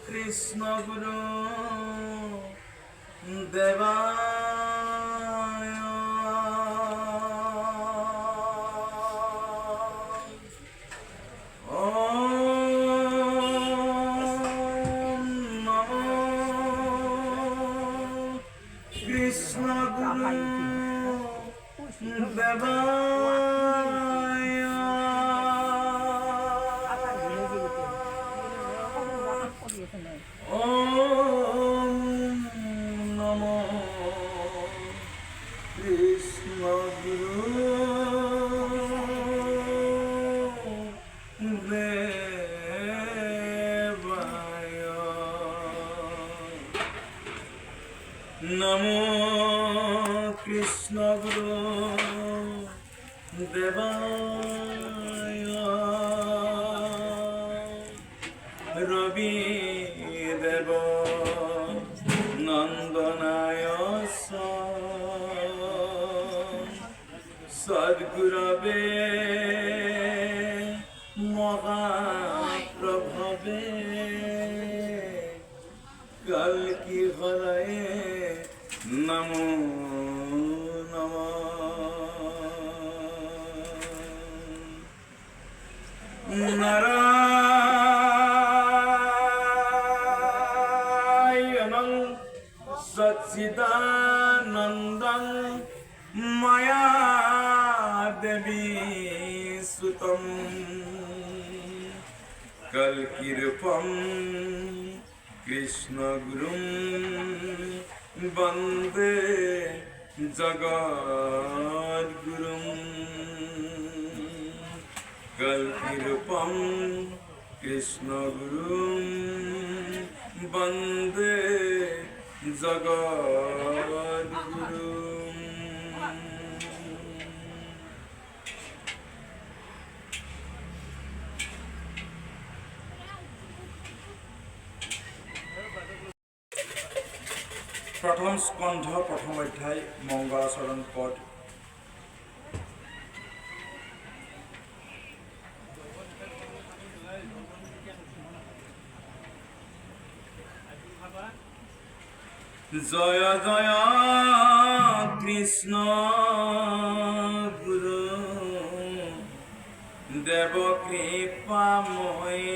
কৃষ্ণ গুরু দেবায় ওম নমো কৃষ্ণ গুরু দেবায় ওম নমো কৃষ্ণ গুরু দেবায় নমো কৃষ্ণ গুরু দেবায় রবি দেব নন্দনায় সদ্গুরবে মহাপ্রভবে কল্কি হরয়ে নমো নমঃ নারায়ণং সচ্চিদানন্দং মায়া দেবী সুতম কল্কিরূপম কৃষ্ণ গুরুম বন্দে জগদ্গুরুম কল্কিরূপম কৃষ্ণ গুরুম বন্দে জগদ্গুরুম প্রথম স্কন্ধ প্রথম অধ্যায় মঙ্গলাচরণ পদ জয় জয় কৃষ্ণ গুরু দেব কৃপাময়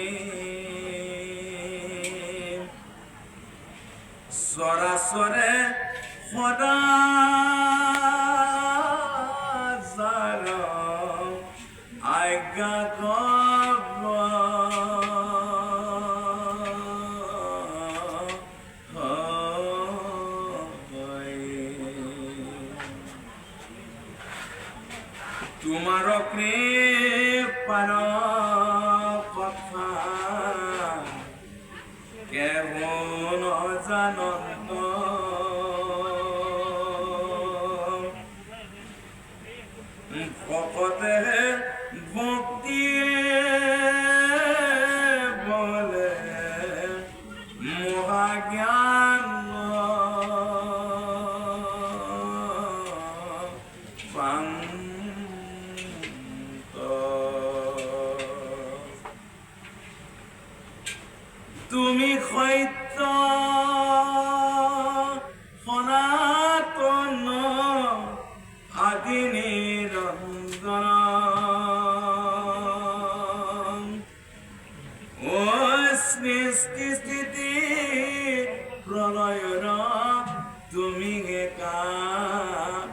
সরাসরে সদা যার আজ্ঞা গব তোমার কৃপার কথা কেমন জানত ভকতে ভক্তি বলে মহাজ্ঞান তুমি সত্য সনাতন আদি নিৰঞ্জন ও সৃষ্টি স্থিতি প্ৰলয়ৰ তুমি কাৰণ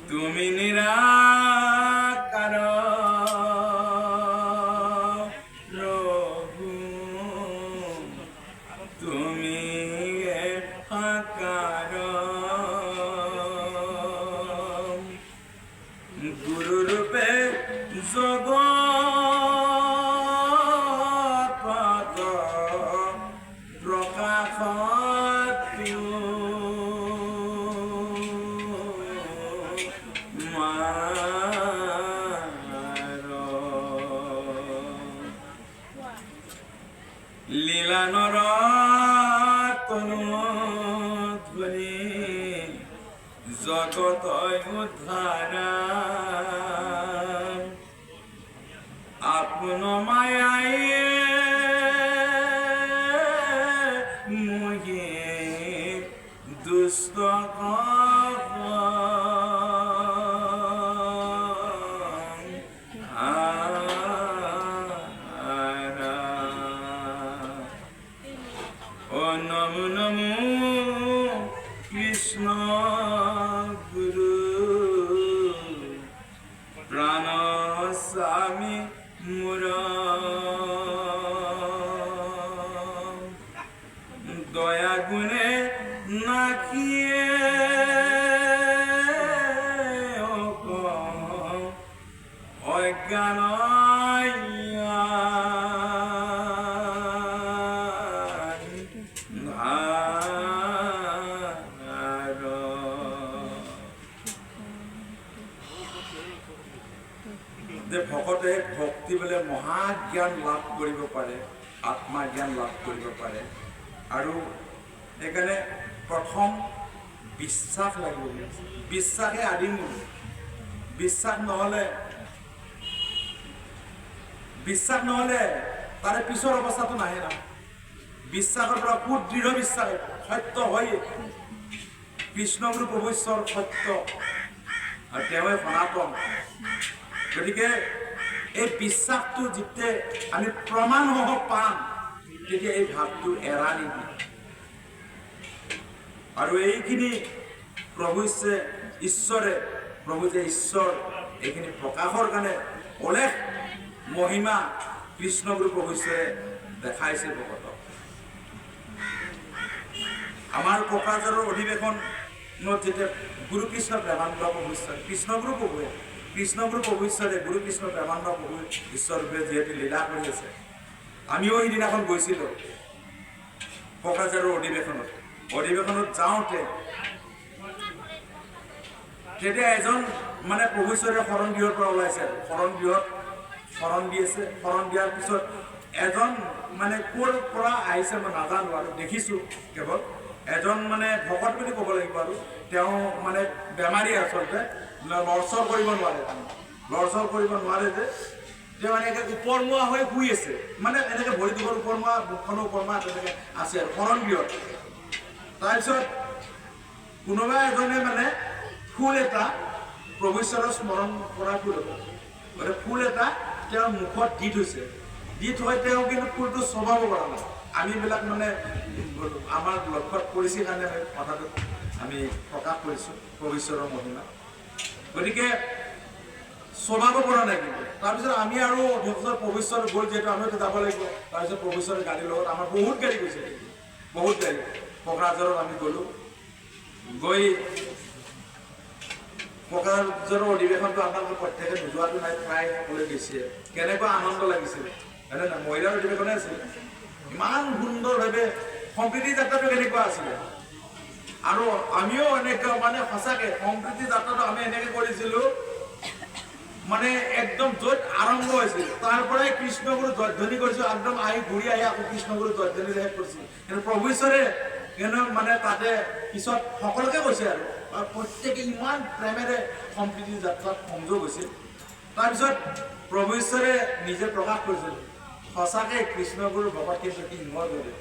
তুমি নিৰাকাৰ প্রভু তুমি আকার গুরু রূপে জগৎ প্রকাশ লীলানর তনু ধ্বনি জগ জগতয় উদ্ধারা আপন মায়ায় মুহে দুষ্ট নমো নমো কৃষ্ণ গুরু প্রাণ স্বামী মোর দয়া গুণে নাকিয়ে অজ্ঞান যে ভকতে ভক্তি বলে মহাজ্ঞান লাভ কৰিব পাৰে, আত্মা জ্ঞান লাভ কৰিব পাৰে। আৰু সেইকাৰণে প্ৰথম বিশ্বাস লাগিব। বিশ্বাসে আদিমূল। বিশ্বাস নহ'লে তাৰে পিছৰ অৱস্থাটো নাহে না। বিশ্বাসৰ পৰা দৃঢ় বিশ্বাস সত্য হয়। কৃষ্ণগুৰু প্ৰভু ঈশ্বৰ সত্য আৰু তেওঁৱে সনাতন। গতিকে এই বিশ্বাসটো যেতিয়া আমি প্ৰমাণসহ পাম তেতিয়া এই ভাৱটো এৰা নিদিয়ে। আৰু এইখিনি প্ৰভু ঈশ্বৰে প্ৰভু যে ঈশ্বৰ এইখিনি প্ৰকাশৰ কাৰণে অলেখ মহিমা কৃষ্ণগুৰু প্ৰভু ঈশ্বৰে দেখাইছে ভকতক। আমাৰ কোকৰাঝাৰৰ অধিৱেশনত যেতিয়া গুৰু কৃষ্ণ প্ৰেমানন্দ প্ৰভু ঈশ্বৰ কৃষ্ণগুৰু প্ৰভু ঈশ্বৰে গুৰু কৃষ্ণ প্ৰেমানন্দ প্ৰভু ঈশ্বৰৰূপে যিহেতু লীলা কৰি আছে, আমিও সিদিনাখন গৈছিলোঁ কোকৰাঝাৰৰ অধিৱেশনত যাওঁতে তেতিয়া এজন মানে প্ৰভু ঈশ্বৰে শৰণ গৃহৰ পৰা ওলাইছে। শৰণ দিয়াৰ পিছত এজন মানে ক'ৰ পৰা আহিছে মই নাজানো আৰু দেখিছোঁ কেৱল এজন মানে ভকত বুলি ক'ব লাগিব। আৰু তেওঁ মানে বেমাৰী আচলতে লৰচৰ কৰিব নোৱাৰে যে তেওঁ এনেকৈ ওপৰমুৱা হৈ শুই আছে, মানে এনেকৈ ভৰি দুখৰ ওপৰমুৱা মুখখনৰ ওপৰমুৱা তেনেকৈ আছে শৰণ গৃহত। তাৰপিছত কোনোবা এজনে মানে ফুল এটা প্ৰভু ঈশ্বৰৰ স্মৰণ কৰা ফুল এটা তেওঁৰ মুখত দি থৈছে। দি থৈ তেওঁ কিন্তু ফুলটো চবাব পৰা নাই। আমিবিলাক মানে আমাৰ লক্ষ্যত পৰিছে কাৰণে কথাটো আমি প্ৰকাশ কৰিছোঁ প্ৰভু ঈশ্বৰৰ মহিমা। গতিকে চলাব পৰা নাই কিন্তু। তাৰপিছত আমি আৰু প্ৰভু ঈশ্বৰ গ'ল যিহেতু আমিও যাব লাগিব। তাৰপিছত প্ৰভু ঈশ্বৰৰ গাড়ীৰ লগত আমাৰ বহুত গাড়ী গৈছে, বহুত গাড়ী। কোকৰাঝাৰত আমি গ'লোঁ। গৈ কোকৰাঝাৰৰ অধিৱেশনটো আপোনালোকে প্ৰত্যেকে নোযোৱাটো নাই, প্ৰায় সকলোৱে গৈছে। কেনেকুৱা আনন্দ লাগিছিল হয়নে নাই? মহিলাৰ অধিৱেশনে আছিলে। ইমান সুন্দৰভাৱে সম্প্ৰীতি যাত্ৰাটো কেনেকুৱা আছিলে। আৰু আমিও এনেকৈ মানে সঁচাকৈ সম্প্ৰীতি যাত্ৰাটো আমি এনেকৈ কৰিছিলোঁ মানে একদম য'ত আৰম্ভ হৈছিল তাৰ পৰাই কৃষ্ণগুৰু জয়ধ্বনি কৰিছোঁ। একদম ঘূৰি আহি আকৌ কৃষ্ণগুৰু জয়ধ্বনি শেষ কৰিছিল। কিন্তু প্ৰভু ঈশ্বৰে কিন্তু মানে তাতে পিছত সকলোকে কৈছে আৰু প্ৰত্যেকে ইমান প্ৰেমেৰে সম্প্ৰীতি যাত্ৰাত সংযোগ হৈছিল। তাৰপিছত প্ৰভু ঈশ্বৰে নিজে প্ৰকাশ কৰিছিল সঁচাকৈ কৃষ্ণগুৰুৰ ভকত কিন্তু সিংহৰ দৰে।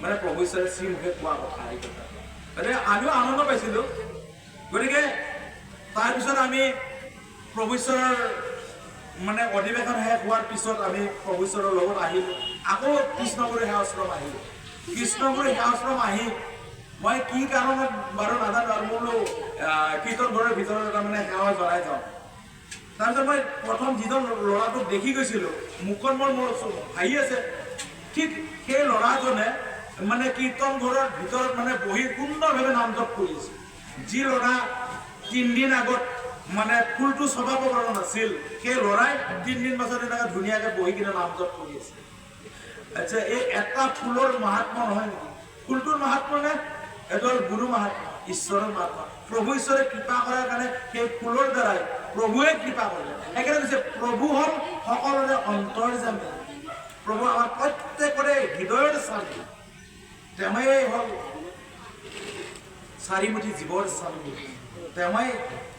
মানে প্ৰভু ঈশ্বৰে শ্ৰীমুখে কোৱা কথা এই কথা গতিকে আমিও আনন্দ পাইছিলোঁ। গতিকে তাৰপিছত আমি প্ৰভু ঈশ্বৰৰ মানে অধিৱেশন শেষ হোৱাৰ পিছত আমি প্ৰভু ঈশ্বৰৰ লগত আহিলোঁ। আকৌ কৃষ্ণগুৰু সেৱাশ্ৰম আহিলোঁ। কৃষ্ণগুৰু সেৱাশ্ৰম আহি মই কি কাৰণত বাৰু নাজানো আৰু মোৰ কীৰ্তন ঘৰৰ ভিতৰত এটা মানে সেৱা জনাই যাওঁ। তাৰপিছত মই প্ৰথম যিজন ল'ৰাটোক দেখি গৈছিলোঁ মুখখন মোৰ হাঁহি আছে, ঠিক সেই ল'ৰাজনে মানে কীৰ্তন ঘৰৰ ভিতৰত মানে বহি সুন্দৰভাৱে নাম জপ কৰি আছে। যি ল'ৰা 3 দিন আগত মানে ফুলটো চবাব পৰা নাছিল সেই ল'ৰাই 3 দিন পাছত এনেকৈ ধুনীয়াকৈ বহি কিনে নাম জপ কৰি আছে। আচ্ছা, এই এটা ফুলৰ মাহাত্ম্য নহয় নেকি? ফুলটোৰ মাহাত্ম্য নে এজন গুৰু মাহাত্ম্য, ঈশ্বৰৰ মাহাত্ম্য। প্ৰভু ঈশ্বৰে কৃপা কৰাৰ কাৰণে সেই ফুলৰ দ্বাৰাই প্ৰভুৱে কৃপা কৰিলে। সেইকাৰণে কৈছে প্ৰভু হ'ল সকলোৰে অন্তৰ্যামী। প্ৰভু আমাৰ প্ৰত্যেকৰে হৃদয়ৰ স্বামী। তেওঁৱেই হ'ল চাৰিমুঠি জীৱৰ চালি তেওঁই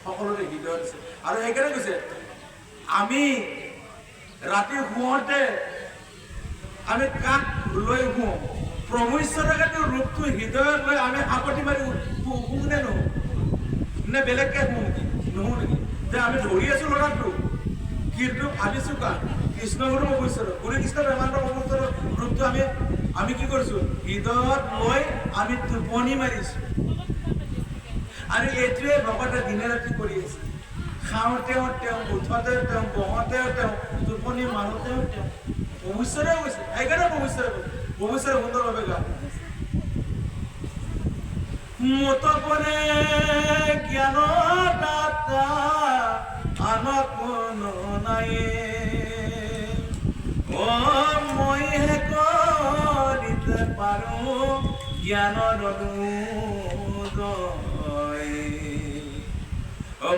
সকলোৰে হৃদয় দিছে আৰু সেইকাৰণে কৈছে আমি ৰাতি শুওঁতে আমি কাক লৈ শুওঁ প্ৰভু ঈশ্বৰৰ ৰূপটো হৃদয়ত লৈ আমি সাপতি মাৰি শুওঁ নে নহওঁ নে বেলেগকে শুওঁ নেকি নহওঁ নেকি যে আমি ধৰি আছো ল'ৰাটো কিন্তু ভাবিছো কা কৃষ্ণগুৰু প্ৰভু গুৰু কৃষ্ণ প্ৰেমানন্দ প্ৰভুঈশ্বৰৰ ৰূপটো আমি কি কৰিছো হৃদয়ত লৈ আমি টোপনি মাৰিছো আৰু এইটোৱে ভকতে দিনে ৰাতি কৰি আছে খাওঁতেও তেওঁ উঠোঁতেও তেওঁ বহোঁতেও তেওঁ টোপনি মাৰোঁতেও তেওঁ প্ৰভু ঈশ্বৰে কৈছে সেইকাৰণে প্ৰভু ঈশ্বৰে সুন্দৰভাৱে গা মোতপনে জ্ঞানৰ দাতা আন কোনো নাই মইহে কৰিতে পাৰোঁ জ্ঞানৰ অনুদয়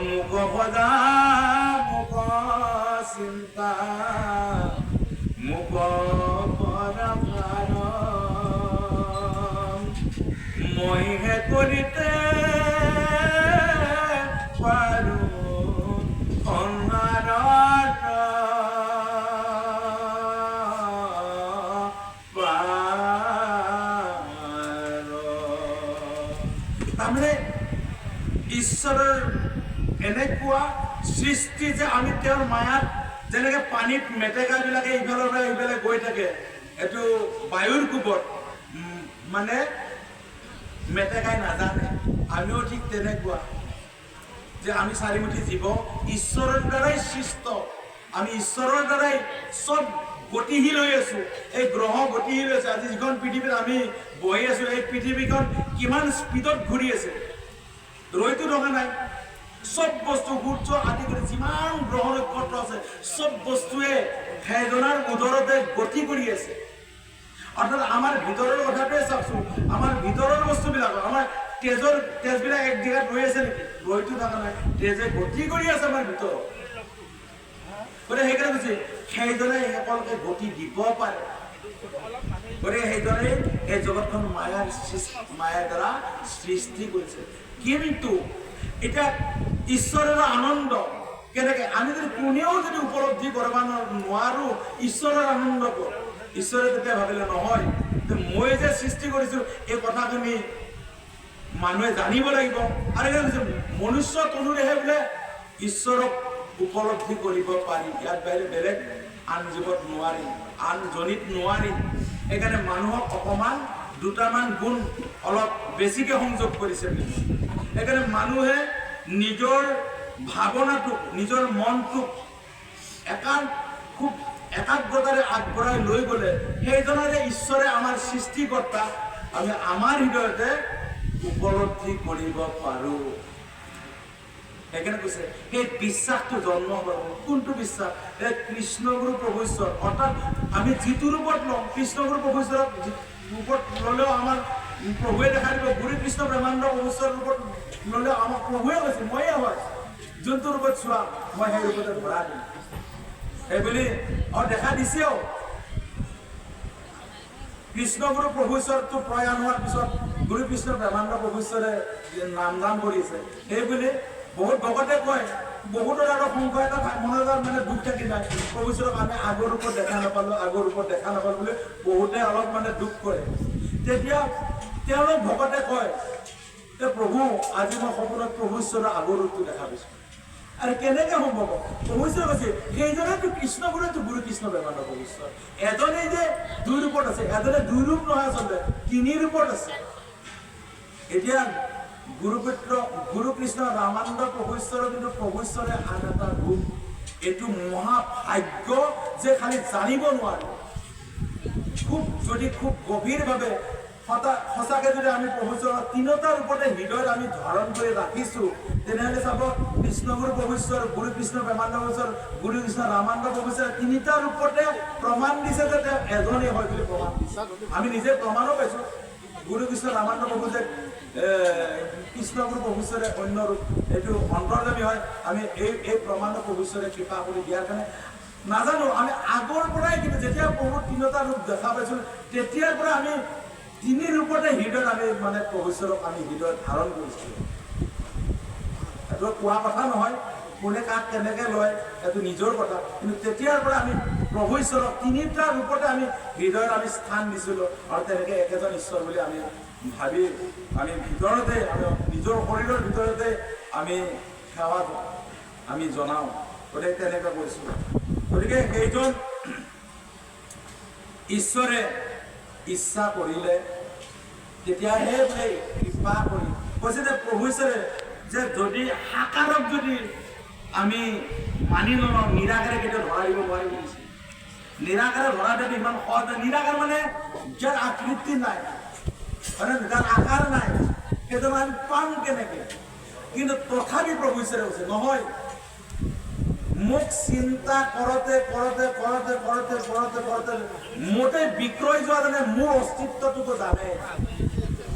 মোক সদা মোক চিন্তা মোক মইহে কৰিতে পাৰোঁ তাৰমানে ঈশ্বৰৰ এনেকুৱা সৃষ্টি যে আমি তেওঁৰ মায়াত যেনেকে পানীত মেটেকাবিলাকে ইফালৰ পৰা ইফালে গৈ থাকে এইটো বায়ুৰ কোবত মানে মেটেকাই নাজানে আমিও ঠিক তেনেকুৱা যে আমি চাৰিমুঠি জীৱ ঈশ্বৰৰ দ্বাৰাই সৃষ্ট আমি ঈশ্বৰৰ দ্বাৰাই চব গতিশীল হৈ আছো এই গ্ৰহ গতিশীল হৈছে আজি যিখন পৃথিৱীত আমি বহি আছো এই পৃথিৱীখন কিমান স্পীডত ঘূৰি আছে ৰৈতো থকা নাই চব বস্তু সূৰ্য আদি কৰি যিমান গ্ৰহ নক্ষত্ৰ আছে চব বস্তুৱে সেইজনাৰ উদৰতে গতি কৰি আছে অৰ্থাৎ আমাৰ ভিতৰৰ কথাটোৱে চাওকচোন আমাৰ ভিতৰৰ বস্তুবিলাক আমাৰ তেজবিলাক এক জেগাত ৰৈ আছে নেকি ৰৈতো থকা নাই তেজে গতি কৰি আছে আমাৰ ভিতৰত গতিকে সেইকাৰণে কৈছে সেইজনে সকলোকে গতি দিব পাৰে গতিকে সেইজনে এই জগতখন মায়াৰ দ্বাৰা সৃষ্টি কৰিছে কিন্তু এতিয়া ঈশ্বৰৰ আনন্দ কেনেকে আমি যদি কোনেও যদি উপলব্ধি কৰিব নোৱাৰো ঈশ্বৰৰ আনন্দ ক'ত ঈশ্বৰে তেতিয়া ভাবিলে নহয় মই যে সৃষ্টি কৰিছো এই কথাখিনি মানুহে জানিব লাগিব আৰু মনুষ্য তনুৰেহে বোলে ঈশ্বৰক উপলব্ধি কৰিব পাৰি ইয়াত বাহিৰে বেলেগ আন জীৱত নোৱাৰি আন জনিত নোৱাৰি সেইকাৰণে মানুহক অকণমান দুটামান গুণ অলপ বেছিকৈ সংযোগ কৰিছে সেইকাৰণে মানুহে নিজৰ ভাৱনাটোক নিজৰ মনটোক খুব একাগ্ৰতাৰে আগবঢ়াই লৈ গ'লে সেইজনে যে ঈশ্বৰে আমাৰ সৃষ্টিকৰ্তা আমি আমাৰ হৃদয়তে উপলব্ধি কৰিব পাৰোঁ সেইকাৰণে কৈছে সেই বিশ্বাসটো জন্ম হ'ব কোনটো বিশ্বাস এই কৃষ্ণগুৰু প্ৰভু ঈশ্বৰ অৰ্থাৎ আমি যিটো ৰূপত লওঁ কৃষ্ণগুৰু প্ৰভু ঈশ্বৰৰ ৰূপত ল'লেও আমাৰ প্ৰভুৱে দেখা দিব গুৰু কৃষ্ণ প্ৰেমানন্দ প্ৰভু ঈশ্বৰৰ ৰূপত ল'লেও আমাক প্ৰভুৱে কৈছে ময়ে হয় যোনটো ৰূপত চোৱা মই সেই ৰূপতে ভৰা দিম সেইবুলি দেখা দিছেও কৃষ্ণগুৰু প্ৰভু ঈশ্বৰটো প্ৰয়াণ হোৱাৰ পিছত গুৰু কৃষ্ণ প্ৰেমানন্দ প্ৰভু ঈশ্বৰে নাম কৰিছে সেইবুলি বহুত ভকতে কয় বহুতৰ আৰু সংশয় এটা মনত মানে দুখ থাকি যায় প্ৰভু ঈশ্বৰক আমি আগৰ ৰূপত দেখা নাপালো বুলি বহুতে অলপ মানে দুখ কৰে তেতিয়া তেওঁলোক ভকতে কয় যে প্ৰভু আজি মই সপোনত প্ৰভু ঈশ্বৰৰ আগৰ ৰূপটো দেখা পাইছো আৰু কেনেকে সম্ভৱ প্ৰভু ঈশ্বৰে কৈছে সেইজনেতো কৃষ্ণগুৰুটো গুৰু কৃষ্ণ প্ৰেমানন্দ প্ৰভু ঈশ্বৰ এজনেই যে দুই ৰূপত আছে এজনে দুই ৰূপ নহয় আচলতে তিনি ৰূপত আছে এতিয়া গুৰু কৃষ্ণ ৰামানন্দ প্ৰভু ঈশ্বৰৰ কিন্তু প্ৰভু ঈশ্বৰে আন এটা ৰূপ এইটো মহাভাগ্য যে খালি জানিব নোৱাৰে খুব গভীৰভাৱে সঁচাকে যদি আমি প্ৰভু ঈশ্বৰৰ তিনিটা ৰূপতে হৃদয়ত আমি ধাৰণ কৰি ৰাখিছো তেনেহ'লে চাব কৃষ্ণগুৰু প্ৰভু ঈশ্বৰ গুৰু কৃষ্ণ প্ৰেমানন্দ প্ৰভু ঈশ্বৰ গুৰু কৃষ্ণ ৰামানন্দ প্ৰভু ঈশ্বৰ তিনিটা ৰূপতে প্ৰমাণ দিছে যে তেওঁ এজনেই হয় বুলি প্ৰমাণ দিছে আমি নিজে প্ৰমাণো পাইছো গুৰু কৃষ্ণ ৰামানন্দ প্ৰভু যে কৃষ্ণগুৰু প্ৰভু ঈশ্বৰে অন্য ৰূপ এইটো অন্তৰ্যামী হয় আমি এই প্ৰমাণ প্ৰভু ঈশ্বৰে কৃপা কৰি দিয়াৰ কাৰণে নাজানো আমি আগৰ পৰাই কিন্তু যেতিয়া প্ৰভু তিনিটা ৰূপ দেখা পাইছিলোঁ তেতিয়াৰ পৰা আমি তিনি ৰূপতে হৃদয়ত আমি মানে প্ৰভু ঈশ্বৰক আমি হৃদয়ত ধাৰণ কৰিছিলোঁ। এইটো কোৱা কথা নহয়, কোনে কাক কেনেকৈ লয় এইটো নিজৰ কথা, কিন্তু তেতিয়াৰ পৰা আমি প্ৰভু ঈশ্বৰক তিনিটা ৰূপতে আমি হৃদয়ত আমি স্থান দিছিলোঁ আৰু তেনেকৈ একেজন ঈশ্বৰ বুলি আমি ভাবি আমি ভিতৰতে আমি নিজৰ শৰীৰৰ ভিতৰতে আমি সেৱা আমি জনাওঁ। গতিকে তেনেকৈ কৰিছোঁ। গতিকে সেইজন ঈশ্বৰে ইচ্ছা কৰিলে তেতিয়াহে বোলে কৃপা কৰি কৈছে যে প্ৰভু ঈশ্বৰে যে যদি সাকাৰক যদি আমি মানি নলওঁ নিৰাকাৰে কেতিয়াও ধৰা দিব নোৱাৰি বুলিছে। নিৰাকাৰে ধৰা যদি ইমান সহজ, নিৰাকাৰ মানে যাৰ আকৃতি নাই, মানে যাৰ আকাৰ নাই, সেইটো আমি পাম কেনেকে? কিন্তু তথাপি প্ৰভু ঈশ্বৰে কৈছে নহয়, মোক চিন্তা কৰোঁতে কৰোঁতে কৰোঁতে কৰোঁতে কৰোঁতে কৰোঁতে মোতে বিক্ৰয় যোৱা যেনে মোৰ অস্তিত্বটোতো জানে,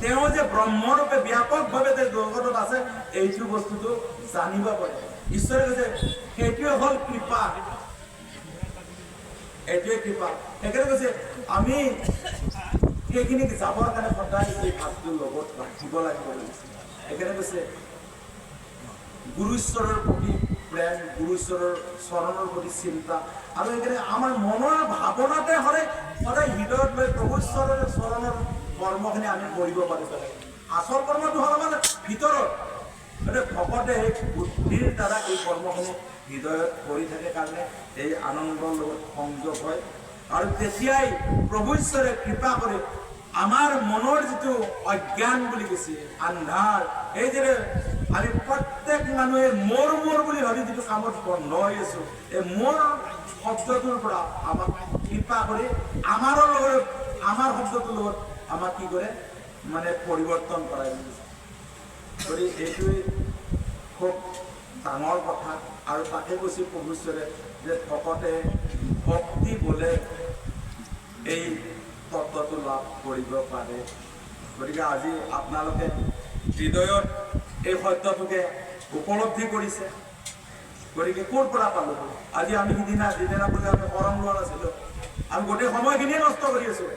তেওঁ যে ব্ৰহ্মৰূপে ব্যাপকভাৱে যে জগতত আছে এইটো বস্তুটো জানিব পাৰে। ঈশ্বৰে কৈছে সেইটোৱে হ'ল কৃপা, এইটোৱে কৃপা। সেইকাৰণে কৈছে আমি সেইখিনি যাবৰ কাৰণে সদায় এই ভাৱটোৰ লগত ৰাখিব লাগিব। সেইকাৰণে কৈছে গুৰু ঈশ্বৰৰ প্ৰতি প্ৰেম, গুৰু ঈশ্বৰৰ চৰণৰ প্ৰতি চিন্তা, আৰু সেইকাৰণে আমাৰ মনৰ ভাৱনাতে সদায় সদায় হৃদয়ত লৈ প্ৰভু ঈশ্বৰৰ চৰণৰ কৰ্মখিনি আমি কৰিব পাৰিব লাগে। আচল কৰ্মটো হ'ল আমাৰ ভিতৰত, ভকতে বুদ্ধিৰ দ্বাৰা এই কৰ্মখিনি হৃদয়ত কৰি থাকে কাৰণে এই আনন্দৰ লগত সংযোগ হয়। আৰু তেতিয়াই প্ৰভু ঈশ্বৰে কৃপা কৰি আমাৰ মনৰ যিটো অজ্ঞান বুলি কৈছে আন্ধাৰ, এই যে আমি প্ৰত্যেক মানুহে মোৰ মোৰ বুলি ভাবি যিটো কামত বন্ধ হৈ আছো, এই মোৰ শব্দটোৰ পৰা আমাক কৃপা কৰি আমাৰ লগত আমাৰ শব্দটোৰ লগত আমাক কি কৰে মানে পৰিৱৰ্তন কৰাই দিছে। গতিকে এইটোৱে খুব ডাঙৰ কথা। আৰু তাকে কৈছে প্ৰভু ঈশ্বৰে যে ভকতে ভক্তি বোলে এই তত্ত্বটো লাভ কৰিব পাৰে। গতিকে আজি আপোনালোকে হৃদয়ত এই সত্যটোকে উপলব্ধি কৰিছে। গতিকে ক'ৰ পৰা পালোঁ? আজি আমি সিদিনা বুলি আমি শৰণ লোৱা নাছিলোঁ, আমি গোটেই সময়খিনিয়ে নষ্ট কৰি আছোঁ।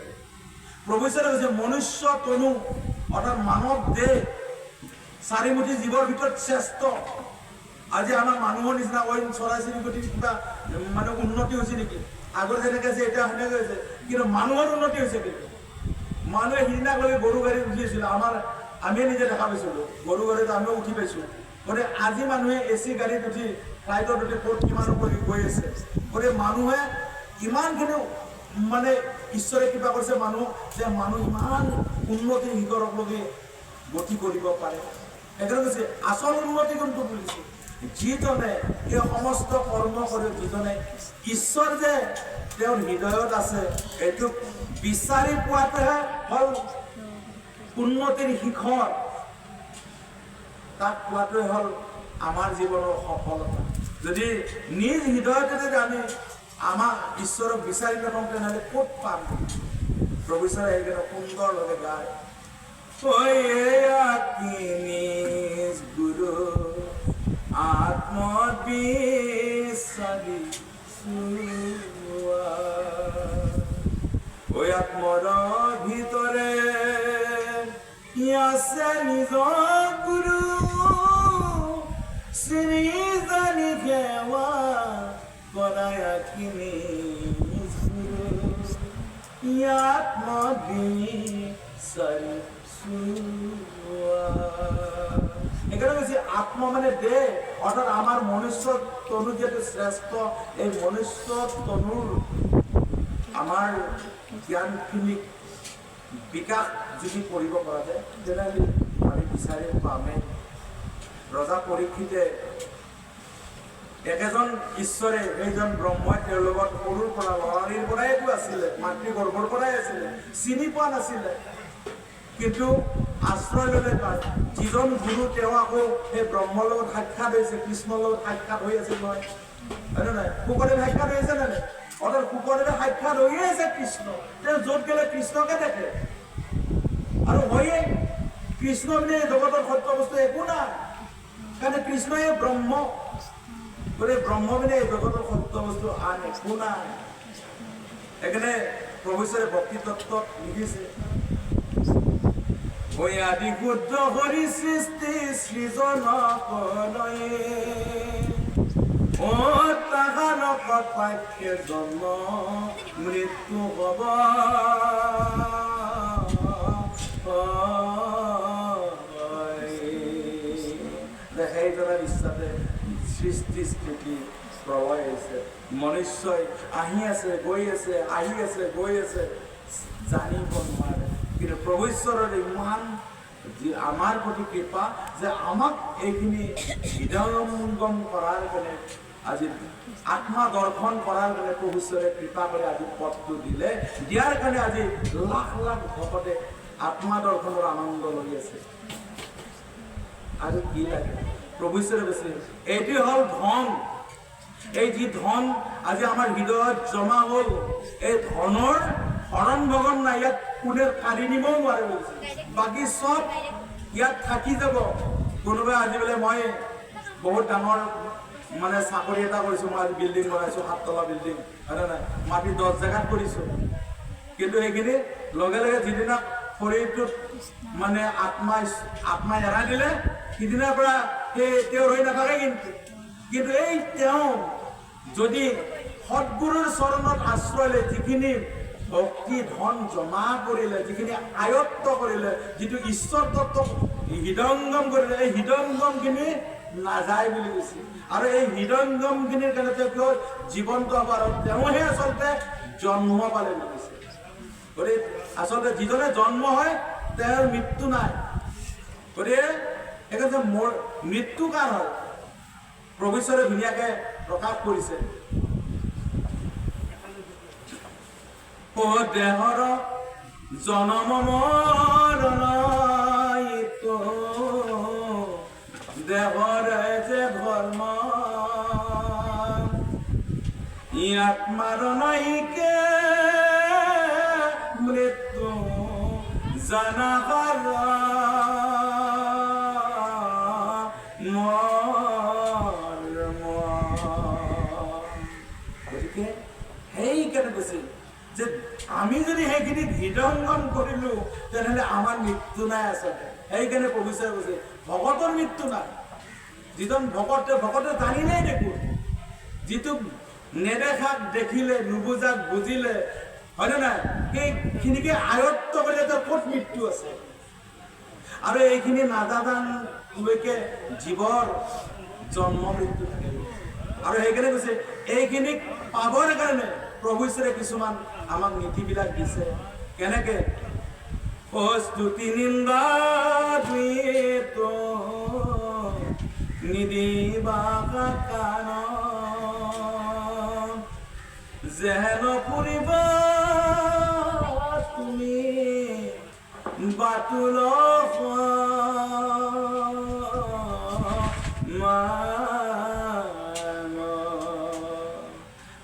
প্ৰভু ঈশ্বৰে কৈছে মনুষ্য তনু অৰ্থাৎ মানৱ দেহ চাৰিমুঠি জীৱৰ ভিতৰত শ্ৰেষ্ঠ। আজি আমাৰ মানুহৰ নিচিনা অইন চৰাই চিৰিকটিৰ কিবা মানে উন্নতি হৈছে নেকি? আগতে যেনেকৈ আছে এতিয়া সেনেকৈ হৈছে, কিন্তু মানুহৰ উন্নতি হৈছে। কিন্তু মানুহে সিদিনা গ'লে গৰু গাড়ীত উঠিছিল, আমিয়ে নিজে দেখা পাইছিলোঁ, গৰু গাড়ীত আমিও উঠি পাইছোঁ। গতিকে আজি মানুহে AC গাড়ীত উঠি ফ্লাইটত উঠি ক'ত কিমান গৈ আছে। গতিকে মানুহে ইমানখিনি মানে ঈশ্বৰে কিবা কৰিছে মানুহ, যে মানুহ ইমান উন্নতিৰ শিখৰকলৈকে গতি কৰিব পাৰে। সেইকাৰণে কৈছে আচল উন্নতি কোনটো বুলিছে, যিজনে এই সমস্ত কৰ্ম কৰি যিজনে ঈশ্বৰ যে তেওঁৰ হৃদয়ত আছে এইটো বিচাৰি পোৱাটোহে হ'ল উন্নতিৰ শিখৰ। তাক পোৱাটোৱে হ'ল আমাৰ জীৱনৰ সফলতা। যদি নিজ হৃদয়তে যদি আমি আমাৰ ঈশ্বৰক বিচাৰি নাপাওঁ তেনেহ'লে ক'ত পাম? প্ৰভু ঈশ্বৰে সেইকাৰণে সুন্দৰভাৱে গায়, নিজ গুৰু আত্মবিশ্বাসী ওই আত্মৰ ভিতৰে আছে নিজৰ গুৰু শ্ৰী জানি সেৱা কৰাই আখিনী আত্মবিশ্বাসী। এখানে বলছি আত্মা মানে দেহ, অর্থাৎ আমার মনুষ্য তনু যেহেতু শ্রেষ্ঠ, এই মনুষ্য তনুর আমার জ্ঞানখিনি বিকাশ যদি কৰিব পৰা যায় তেনেহ'লে আমি বিচাৰি পামে। ৰজা পৰীক্ষিতে একেজন ঈশ্বৰে সেইজন ব্ৰহ্মই তেওঁৰ লগত সৰুৰ পৰা লৰালিৰ পৰাইতো আছিলে, মাতৃগৰ্ভৰ পৰাই আছিলে, চিনি পোৱা নাছিলে। কিন্তু আশ্ৰয় ল'লে তাৰ যিজন গুৰু তেওঁ আকৌ সেই ব্ৰহ্মৰ লগত সাক্ষাৎ হৈছে, কৃষ্ণৰ লগত সাক্ষাৎ হৈ আছিল নহয়, হয়নে নাই? শুকৰদেৱ সাক্ষাৎ হৈ আছে নে নাই? অৰ্থাৎ শুকৰদেৱে সাক্ষাৎ হৈয়ে আছে কৃষ্ণ, তেওঁ য'ত গ'লে কৃষ্ণকে দেখে। আৰু হয়ে কৃষ্ণ বুলি জগতৰ সত্য বস্তু একো নাই, কাৰণ কৃষ্ণই ব্ৰহ্ম। গতিকে ব্ৰহ্ম বুলি এই জগতৰ সত্য বস্তু আন একো নাই। সেইকাৰণে প্ৰভু ঈশ্বৰে ভক্তি তত্ত্বত লিখিছে ওই আদি ক্ষুদ্ৰ হৰি সৃষ্টি সৃজন কলয়ে ও তাহাৰ কথাকে জন্ম মৃত্যু হব সেইজনৰ ইচ্ছাতে সৃষ্টি স্থিতি প্ৰলয় হৈছে মনুষ্যই আহি আছে গৈ আছে আহি আছে গৈ আছে জানিব নোৱাৰে কিন্তু প্ৰভু ঈশ্বৰৰ ইমান আমাৰ প্ৰতি কৃপা যে আমাক এইখিনি হৃদয়ঙ্গম কৰাৰ কাৰণে আজি আত্মা দৰ্শন কৰাৰ কাৰণে প্ৰভু ঈশ্বৰে কৃপা কৰি আজি পথটো দিলে দিয়াৰ কাৰণে আজি লাখ লাখ ভকতে আত্মা দৰ্শনৰ আনন্দ লৈ আছে আৰু কি লাগে প্ৰভু ঈশ্বৰে কৈছে এইটো হ'ল ধন এই যি ধন আজি আমাৰ হৃদয়ত জমা হ'ল এই ধনৰ হৰণ ভগন নাই ইয়াত কোনে কাঢ়ি নিবও নোৱাৰে বাকী চব ইয়াত থাকি যাব কোনোবাই আজি বোলে মই বহুত ডাঙৰ মানে চাকৰি এটা কৰিছোঁ মই আজি বিল্ডিং বনাইছোঁ 7 তলা বিল্ডিং হয়নে নাই মাটি 10 জেগাত কৰিছোঁ কিন্তু সেইখিনি লগে লগে যিদিনা শৰীৰটোত মানে আত্মাই এৰাই দিলে সিদিনাৰ পৰা সেই তেওঁ ৰৈ নাথাকে কিন্তু এই তেওঁ যদি সৎগুৰুৰ চৰণত আশ্ৰয় লৈ যিখিনি ভক্তি ধন জমা কৰিলে যিখিনি আয়ত্ত কৰিলে যিটো ঈশ্বৰ তত্ত্ব হৃদয়ঙ্গম কৰিলে এই হৃদয়ঙ্গমখিনি নাযায় বুলি কৈছে আৰু এই হৃদয়ঙ্গমখিনিৰ কাৰণে তেওঁ জীৱন্ত হ'ব আৰু তেওঁহে আচলতে জন্ম পালে বুলি কৈছে গতিকে আচলতে যিজনে জন্ম হয় তেওঁৰ মৃত্যু নাই গতিকে এইকাৰণে মোৰ মৃত্যু কাৰ হয় প্ৰভু ঈশ্বৰে ধুনীয়াকৈ প্ৰকাশ কৰিছে ও দেহৰ জনম মৰণ দেহৰে যে ধৰ্ম ই আত্মাৰ নাইকে মৃত্যু জানাহাৰ গতিকে সেইকাৰণে কৈছিল যে আমি যদি সেইখিনি হৃদয়ঙ্গম কৰিলো তেনেহ'লে আমাৰ মৃত্যু নাই আচলতে সেইকাৰণে প্ৰভু ঈশ্বৰে কৈছে ভকতৰ মৃত্যু নাই যিজন ভকতে জানি নাই দেখোন যিটো নেদেখাক দেখিলে নুবুজাক বুজিলে হয়নে নাই সেইখিনিকে আয়ত্ত কৰিলে তাৰ ক'ত মৃত্যু আছে আৰু এইখিনি নাজানালৈকে জীৱৰ জন্ম মৃত্যু থাকে আৰু সেইকাৰণে কৈছে এইখিনিক পাবৰ কাৰণে প্ৰভু ঈশ্বৰে কিছুমান আমাক নীতিবিলাক দিছে কেনেকে স্তুতি নিন্দা নিদিবা কাণ যেন ফুৰিবা তুমি বাতুল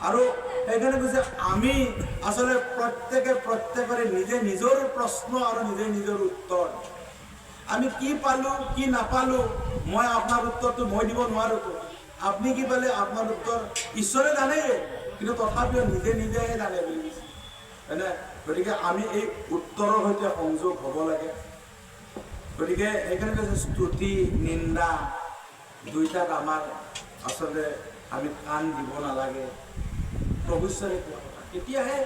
আৰু সেইকাৰণে কৈছে আমি আচলতে প্ৰত্যেকৰে নিজে নিজৰ প্ৰশ্ন আৰু নিজে নিজৰ উত্তৰ আমি কি পালো কি নাপালো মই আপোনাৰ উত্তৰটো মই দিব নোৱাৰোতো আপুনি কি পালে আপোনাৰ উত্তৰ ঈশ্বৰে জানে কিন্তু তথাপিও নিজে নিজেহে জানে বুলি কৈছে হয়নে গতিকে আমি এই উত্তৰৰ সৈতে সংযোগ হ'ব লাগে গতিকে সেইকাৰণে কৈছে স্তুতি নিন্দা দুইটাক আমাৰ আচলতে আমি কাণ দিব নালাগে প্ৰভু ঈশ্বৰে কোৱা কথা তেতিয়াহে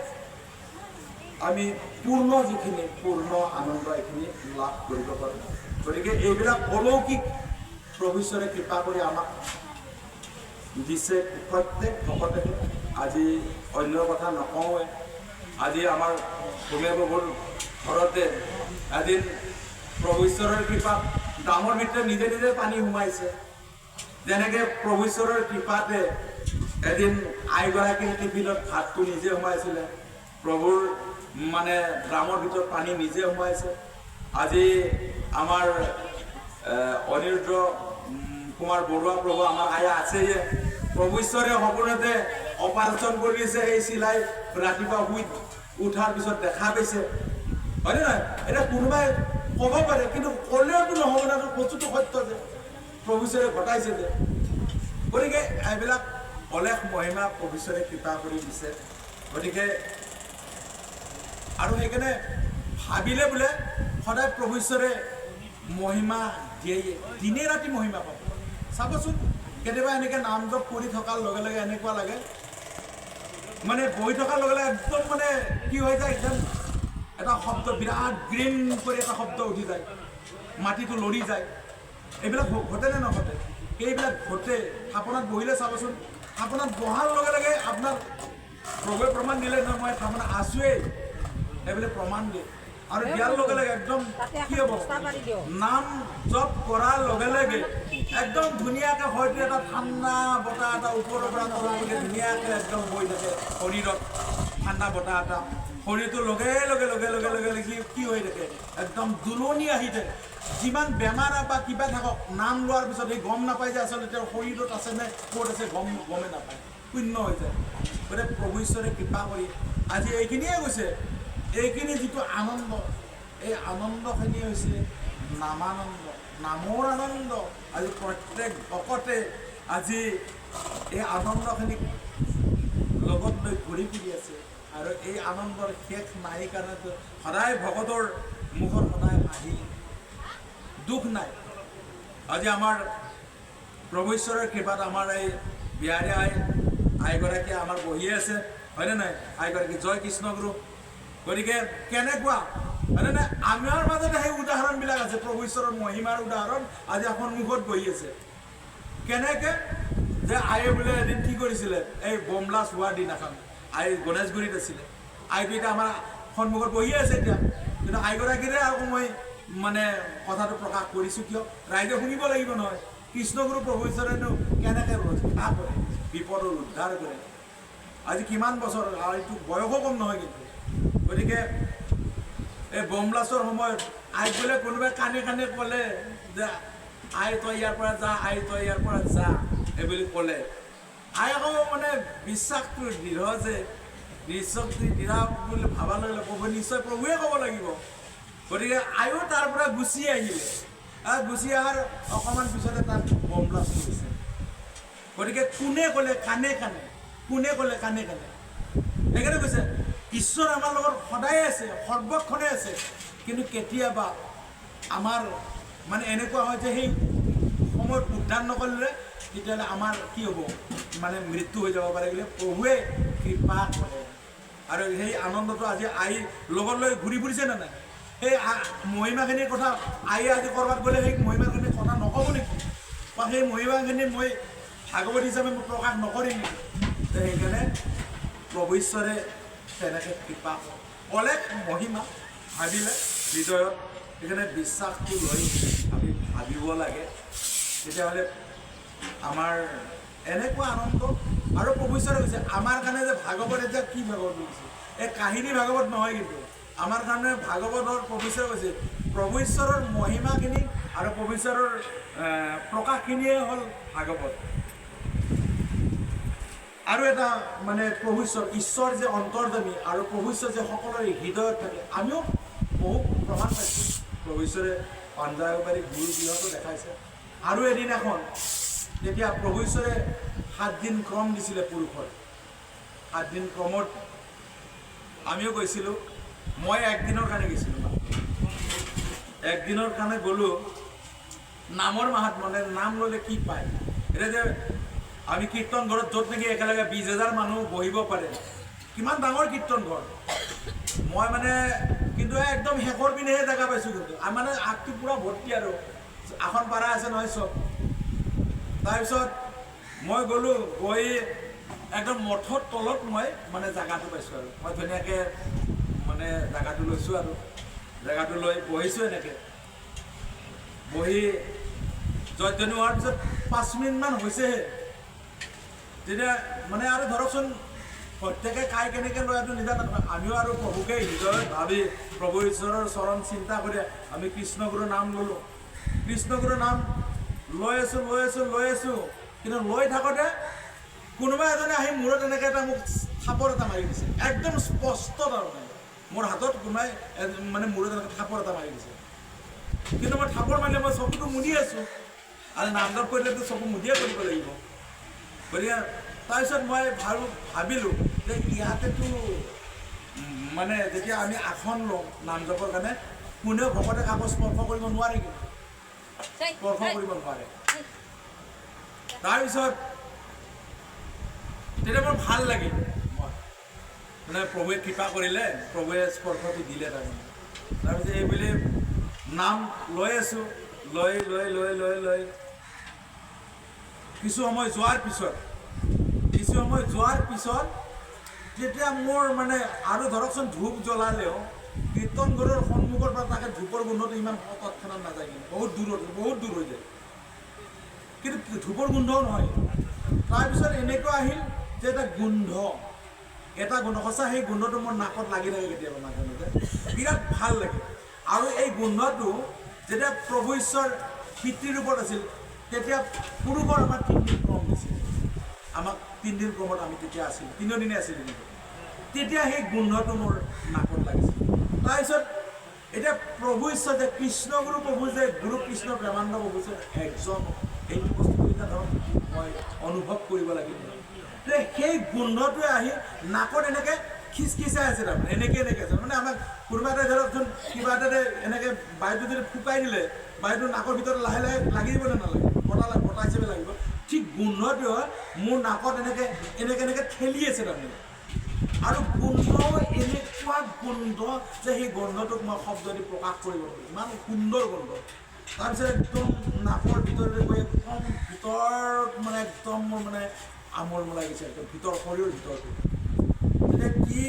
আমি পূৰ্ণ আনন্দ এইখিনি লাভ কৰিব পাৰোঁ গতিকে এইবিলাক অলৌকিক প্ৰভু ঈশ্বৰে কৃপা কৰি আমাক দিছে প্ৰত্যেক ভকতে আজি অন্য কথা নকওঁৱে আজি আমাৰ ভূমে প্ৰভুৰ ঘৰতে এদিন প্ৰভু ঈশ্বৰৰ কৃপাত ডামৰ ভিতৰত নিজে নিজে পানী সোমাইছে যেনেকৈ প্ৰভু ঈশ্বৰৰ কৃপাতে এদিন আইগৰাকীৰ টিফিনত ভাতটো নিজে সোমাইছিলে প্ৰভুৰ মানে ড্ৰামৰ ভিতৰত পানী নিজে সোমাইছে আজি আমাৰ অনিৰুদ্ধ কুমাৰ বৰুৱা প্ৰভু আমাৰ আয়া আছে যে প্ৰভু ঈশ্বৰে সপোনতে অপাৰেশ্যন কৰি দিছে সেই চিলাই ৰাতিপুৱা শুই উঠাৰ পিছত দেখা পাইছে হয়নে নহয় এতিয়া কোনোবাই ক'ব পাৰে কিন্তু ক'লেওতো নহ'ব না বস্তুটো সত্য যে প্ৰভু ঈশ্বৰে ঘটাইছে যে গতিকে এইবিলাক অলেখ মহিমা প্ৰভু ঈশ্বৰে কৃপা কৰি দিছে গতিকে আৰু সেইকাৰণে ভাবিলে বোলে সদায় প্ৰভু ঈশ্বৰে মহিমা দিয়ে, দিনে ৰাতি মহিমা পাব। চাবচোন কেতিয়াবা এনেকৈ নাম জপ কৰি থকাৰ লগে লগে এনেকুৱা লাগে মানে বহি থকাৰ লগে লগে একদম মানে কি হৈ যায়, একদম এটা শব্দ বিৰাট গ্ৰীণ কৰি এটা শব্দ উঠি যায়, মাটিটো লৰি যায়। এইবিলাক ঘটেনে নঘটে? এইবিলাক ঘটে। থাপনাত বহিলে চাবচোন, থাপনাত বহাৰ লগে লগে আপোনাৰ প্ৰভুৱে প্ৰমাণ দিলে নহয় মই থাপনাত আছোৱেই, এইবুলি প্ৰমাণ দিয়ে। আৰু দিয়াৰ লগে লগে একদম কি হ'ব, নাম জপ কৰাৰ লগে লগে একদম ধুনীয়াকৈ হয়তো এটা ঠাণ্ডা বতাহ এটা ওপৰৰ পৰা তললৈকে ধুনীয়াকৈ একদম বৈ থাকে শৰীৰত, ঠাণ্ডা বতাহ এটা শৰীৰটোৰ লগে লগে লগে লগে লগে লগে কি হৈ থাকে, একদম দুলনি আহি থাকে। যিমান বেমাৰ বা কিবা থাকক, নাম লোৱাৰ পিছত এই গম নাপায় যে আচলতে তেওঁৰ শৰীৰত আছেনে ক'ত আছে, গমেই নাপায়, শূন্য হৈ যায়। গতিকে প্ৰভু ঈশ্বৰে কৃপা কৰি আজি এইখিনিয়ে গৈছে। এইখিনি যিটো আনন্দ, এই আনন্দখিনি হৈছে নামানন্দ, নামৰ আনন্দ। আজি প্ৰত্যেক ভকতে আজি এই আনন্দখিনিক লগত লৈ ঘূৰি ফুৰি আছে। আৰু এই আনন্দৰ শেষ নাই কাৰণেতো সদায় ভকতৰ মুখত সদায় হাঁহি, দুখ নাই। আজি আমাৰ প্ৰভু ঈশ্বৰৰ কৃপাত আমাৰ এই বিহাৰী আইগৰাকী আমাৰ বহিয়ে আছে, হয়নে নাই? আইগৰাকী জয় কৃষ্ণগুৰু। গতিকে কেনেকুৱা হয়নে নাই? আমাৰ মাজতে সেই উদাহৰণবিলাক আছে, প্ৰভু ঈশ্বৰৰ মহিমাৰ উদাহৰণ আজি সন্মুখত বহি আছে। কেনেকৈ যে আয়ে বোলে এদিন কি কৰিছিলে, এই বম ব্লাষ্ট হোৱাৰ দিনাখন আই গণেশগুৰিত আছিলে। আইটো এতিয়া আমাৰ সন্মুখত বহিয়ে আছে এতিয়া, কিন্তু আইগৰাকীৰে আকৌ মই মানে কথাটো প্ৰকাশ কৰিছোঁ কিয়, ৰাইজে শুনিব লাগিব নহয়। কৃষ্ণগুৰু প্ৰভু ঈশ্বৰেনো কেনেকৈ ৰক্ষা কৰে, বিপদৰ উদ্ধাৰ কৰে। আজি কিমান বছৰ, এইটো বয়সো কম নহয় কিন্তু। গতিকে এই বম ব্লাষ্টৰ সময়ত আইক বোলে কোনোবাই কাণে কাণে ক'লে যে আই তই ইয়াৰ পৰা যা, আই তই ইয়াৰ পৰা যা, এইবুলি ক'লে। আই আকৌ মানে বিশ্বাসটো দৃঢ় যে, বিশ্বাসটো দৃঢ় বুলি ভাবা লগে লগে প্ৰভু নিশ্চয় প্ৰভুৱে ক'ব লাগিব। গতিকে আয়ো তাৰ পৰা গুচি আহিলে। গুচি অহাৰ অকণমান পিছতে তাত বম ব্লাষ্ট কৰিছে। গতিকে কোনে ক'লে কাণে কাণে, কোনে ক'লে কাণে কাণে। সেইকাৰণে কৈছে ঈশ্বৰ আমাৰ লগত সদায় আছে, সৰ্বক্ষণে আছে। কিন্তু কেতিয়াবা আমাৰ মানে এনেকুৱা হয় যে সেই সময়ত উদ্ধাৰ নকৰিলে তেতিয়াহ'লে আমাৰ কি হ'ব, মানে মৃত্যু হৈ যাব পাৰে। বুলি প্ৰভুৱে কৃপা কৰে। আৰু সেই আনন্দটো আজি আই লগত লৈ ঘূৰি ফুৰিছেনে নাই? সেই মহিমাখিনিৰ কথা আইয়ে আজি ক'ৰবাত গ'লে সেই মহিমাখিনিৰ কথা নক'ব নেকি? বা সেই মহিমাখিনি মই ভাগৱত হিচাপে মই প্ৰকাশ নকৰিম নেকি? সেইকাৰণে প্ৰভু ঈশ্বৰে তেনেকৈ কৃপা অলেখ মহিমা ভাবিলে হৃদয়ত, সেইকাৰণে বিশ্বাসটো লৈ আমি ভাবিব লাগে। তেতিয়াহ'লে আমাৰ এনেকুৱা আনন্দ। আৰু প্ৰভু ঈশ্বৰে কৈছে আমাৰ কাৰণে যে ভাগৱত, এতিয়া কি ভাগৱত কৈছে, এই কাহিনী ভাগৱত নহয় কিন্তু আমাৰ কাৰণে ভাগৱতৰ প্ৰভু ঈশ্বৰে কৈছে প্ৰভু ঈশ্বৰৰ মহিমাখিনি আৰু প্ৰভু ঈশ্বৰৰ প্ৰকাশখিনিয়ে হ'ল ভাগৱত। আৰু এটা মানে প্ৰভু ঈশ্বৰ যে অন্তৰ্যামী আৰু প্ৰভু ঈশ্বৰ যে সকলোৰে হৃদয়ত থাকে, আমিও বহু প্ৰমাণ পাইছোঁ। প্ৰভু ঈশ্বৰে পাঞ্জাবাৰী গুৰু গৃহতো দেখাইছে। আৰু এদিনাখন যেতিয়া প্ৰভু ঈশ্বৰে 7 দিন ক্ৰম দিছিলে পুৰুষৰ, 7 দিন ক্ৰমত আমিও গৈছিলোঁ। মই একদিনৰ কাৰণে গৈছিলোঁ, একদিনৰ কাৰণে গ'লোঁ। নামৰ মাহাত মানে নাম ল'লে কি পায়, এতিয়া যে আমি কীৰ্তন ঘৰত য'ত নেকি একেলগে 20,000 মানুহ বহিব পাৰে, কিমান ডাঙৰ কীৰ্তন ঘৰ। মই মানে কিন্তু একদম শেষৰ পিনেহে জেগা পাইছোঁ। কিন্তু মানে আগটো পূৰা ভৰ্তি আৰু আসন পাৰা আছে নহয় চব। তাৰপিছত মই গ'লোঁ, গৈ একদম মঠৰ তলত মই মানে জেগাটো পাইছোঁ। আৰু মই ধুনীয়াকৈ মানে জেগাটো লৈছোঁ আৰু জেগাটো লৈ বহিছোঁ। এনেকৈ বহি জয়ধ্বনি হোৱাৰ পিছত 5 মিনিটমান হৈছেহে, তেতিয়া মানে আৰু ধৰকচোন প্ৰত্যেকে কাই কেনেকৈ লৈ এইটো নিজা নাপায়। আমিও আৰু প্ৰভুকে হৃদয়ত ভাবি প্ৰভু ঈশ্বৰৰ চৰণ চিন্তা কৰি আমি কৃষ্ণগুৰুৰ নাম ল'লোঁ। কৃষ্ণগুৰুৰ নাম লৈ আছোঁ। কিন্তু লৈ থাকোঁতে কোনোবা এজনে আহি মূৰত এনেকৈ এটা মোক থাপৰ এটা মাৰি দিছে, একদম স্পষ্ট। তাৰমানে মোৰ হাতত কোনোবাই মানে মূৰত এনেকৈ থাপৰ এটা মাৰি দিছে। কিন্তু মই থাপৰ মাৰিলে মই চকুটো মুদি আছোঁ, আৰু নাম জপ কৰিলেতো চকু মুদিয়ে কৰিব লাগিব। গতিকে তাৰপিছত মই ভাবিলোঁ যে ইয়াতেতো মানে যেতিয়া আমি আসন লওঁ নাম জপৰ কাৰণে, কোনেও ভকতে কাকো স্পৰ্শ কৰিব নোৱাৰে, কিন্তু স্পৰ্শ কৰিব নোৱাৰে। তাৰপিছত তেতিয়া মোৰ ভাল লাগিল, মানে প্ৰভুৱে কৃপা কৰিলে, প্ৰভুৱে স্পৰ্শটো দিলে। তাৰপিছত এইবুলি নাম লৈ আছোঁ, লৈ লৈ লৈ লৈ লৈ কিছু সময় যোৱাৰ পিছত তেতিয়া মোৰ মানে আৰু ধৰকচোন ধূপ জ্বলালেও কীৰ্তন ঘৰৰ সন্মুখৰ পৰা তাকে ধূপৰ গোন্ধটো ইমান তৎক্ষণাত নাযায়, কিন্তু বহুত দূৰ হৈ যায়, কিন্তু ধূপৰ গোন্ধও নহয়। তাৰপিছত এনেকুৱা আহিল যে এটা গোন্ধ সঁচা, সেই গোন্ধটো মোৰ নাকত লাগি থাকে কেতিয়াবা মাজে মাজে, বিৰাট ভাল লাগে। আৰু এই গোন্ধটো যেতিয়া প্ৰভু ঈশ্বৰ পিতৃৰূপত আছিল, তেতিয়া পুৰুষৰ আমাৰ 3 দিন ক্ৰম দিছিল, আমাক 3 দিন ক্ৰমত আমি তেতিয়া আছিলোঁ, 3 দিনে আছিলোঁ, কিন্তু তেতিয়া সেই গোন্ধটো মোৰ নাকত লাগিছিল। তাৰপিছত এতিয়া প্ৰভু ঈশ্বৰ যে কৃষ্ণগুৰু প্ৰভু যে গুৰু কৃষ্ণ প্ৰেমানন্দ প্ৰভু যে একজন, সেইটো বস্তুটো এতিয়া ধৰক মই অনুভৱ কৰিব লাগিব। সেই গোন্ধটোৱে আহি নাকত এনেকৈ খিচখিচাই আছে, তাৰমানে এনেকৈ আছে। মানে আমাক কোনোবা এটা ধৰকচোন কিবা এটা এনেকৈ বায়ুটো যদি ফুকাই দিলে, বায়ুটো নাকৰ ভিতৰত লাহে লাহে লাগি দিবলৈ নালাগে, বতাহ হিচাপে লাগিব। ঠিক গোন্ধটোৱে মোৰ নাকত এনেকৈ ঠেলি আছে তাৰমানে। আৰু গোন্ধ এনেকুৱা গোন্ধ যে সেই গোন্ধটোক মই শব্দ দি প্ৰকাশ কৰিব নোৱাৰোঁ, ইমান সুন্দৰ গোন্ধ। তাৰপিছত একদম নাকৰ ভিতৰতে গৈ একদম ভিতৰত মানে একদম মোৰ মানে আমোল লাগিছে, একদম শৰীৰৰ ভিতৰটো এতিয়া কি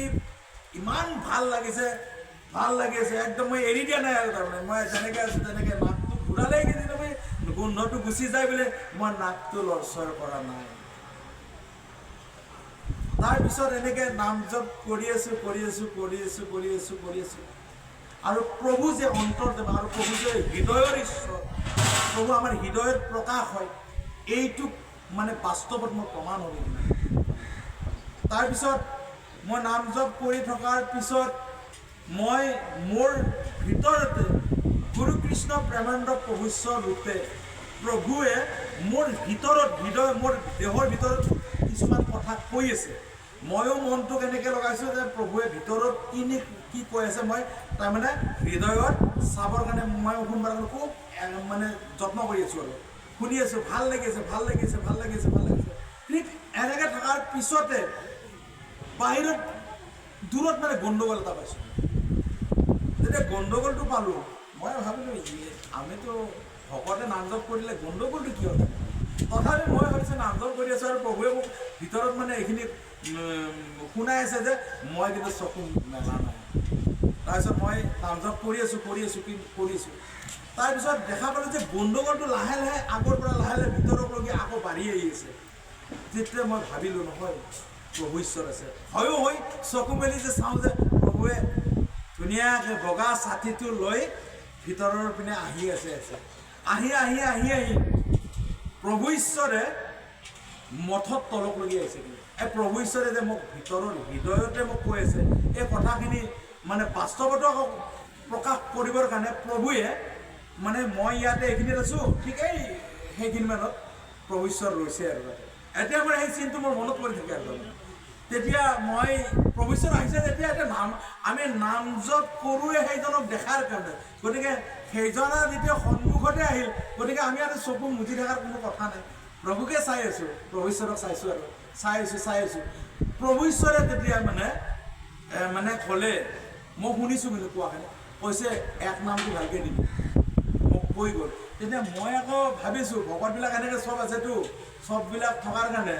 ইমান ভাল লাগিছে, একদম মই এৰি দিয়া নাই আৰু। তাৰমানে মই যেনেকৈ আছোঁ তেনেকৈ নাকটো ঘূৰালেই কিন্তু মই গোন্ধটো গুচি যায় বুলি মই নাকটো লৰচৰ কৰা নাই। তাৰপিছত এনেকৈ নাম জপ কৰি আছোঁ আৰু প্ৰভু যে অন্তৰ্দেৱ আৰু প্ৰভু যে হৃদয়ৰ ঈশ্বৰ, প্ৰভু আমাৰ হৃদয়ত প্ৰকাশ হয়, এইটোক মানে বাস্তৱত মই প্ৰমাণ হ'ব। তাৰপিছত মই নাম জপ কৰি থকাৰ পিছত মই মোৰ ভিতৰতে গুৰু কৃষ্ণ প্ৰেমানন্দ প্ৰভু ঈশ্বৰ ৰূপে প্ৰভুৱে মোৰ ভিতৰত মোৰ দেহৰ ভিতৰত কিছুমান কথা কৈ আছে। ময়ো মনটোক এনেকৈ লগাইছোঁ যে প্ৰভুৱে ভিতৰত কি কৈ আছে, মই তাৰমানে হৃদয়ত চাবৰ কাৰণে মই শুনবাৰ কাৰণে খুব মানে যত্ন কৰি আছোঁ আৰু শুনি আছোঁ, ভাল লাগিছে। ঠিক এনেকৈ থকাৰ পিছতে বাহিৰত দূৰত মানে গণ্ডগোল এটা পাইছোঁ। যেতিয়া গণ্ডগোলটো পালোঁ, মই ভাবিলোঁ আমিতো ভকতে নাম জপ কৰিলে গণ্ডগোলটো কিয় থাকে। তথাপি মই ভাবিছোঁ নাম জপ কৰি আছোঁ আৰু প্ৰভুৱে মোক ভিতৰত মানে এইখিনি শুনাই আছে যে মই কিন্তু চকু মেলা নাই। তাৰপিছত মই নাম জপ কৰি আছোঁ। তাৰপিছত দেখা পালোঁ যে গণ্ডগোলটো লাহে লাহে আগৰ পৰা লাহে লাহে ভিতৰলৈকে আকৌ বাঢ়ি আহি আছে। তেতিয়া মই ভাবিলোঁ নহয়, প্ৰভু ঈশ্বৰ আছে। হৈ চকু মেলি যে চাওঁ যে প্ৰভুৱে ধুনীয়াকৈ বগা ছাতিটো লৈ ভিতৰৰ পিনে আহি আছে। আহি প্ৰভু ঈশ্বৰে মঠত তলকলৈকে আহিছে। এই প্ৰভু ঈশ্বৰে যে মোক ভিতৰৰ হৃদয়তে মোক কৈ আছে, এই কথাখিনি মানে বাস্তৱতো প্ৰকাশ কৰিবৰ কাৰণে প্ৰভুৱে মানে মই ইয়াতে এইখিনিত আছোঁ, ঠিক সেইখিনি মানত প্ৰভু ঈশ্বৰ ৰৈছে আৰু তাতে। এতিয়া মোৰ সেই চিনটো মোৰ মনত পৰি থাকে আৰু তেতিয়া মই প্ৰভু ঈশ্বৰ আহিছে যেতিয়া আমি নাম জপ কৰোঁৱে সেইজনক দেখাৰ কাৰণে, গতিকে সেইজনে যেতিয়া সন্মুখতে আহিল, গতিকে আমি আৰু চকু মুজি থকাৰ কোনো কথা নাই, প্ৰভুকে চাই আছোঁ, প্ৰভু ঈশ্বৰক চাইছোঁ আৰু চাই আছোঁ। প্ৰভু ঈশ্বৰে তেতিয়া মানে ক'লে, মই শুনিছোঁ কিন্তু কোৱাখিনি, কৈছে এক নামটো ভালকৈ দিবি, মোক কৈ গ'ল। তেতিয়া মই আকৌ ভাবিছোঁ ভকতবিলাক এনেকৈ চব আছেতো, চববিলাক থকাৰ কাৰণে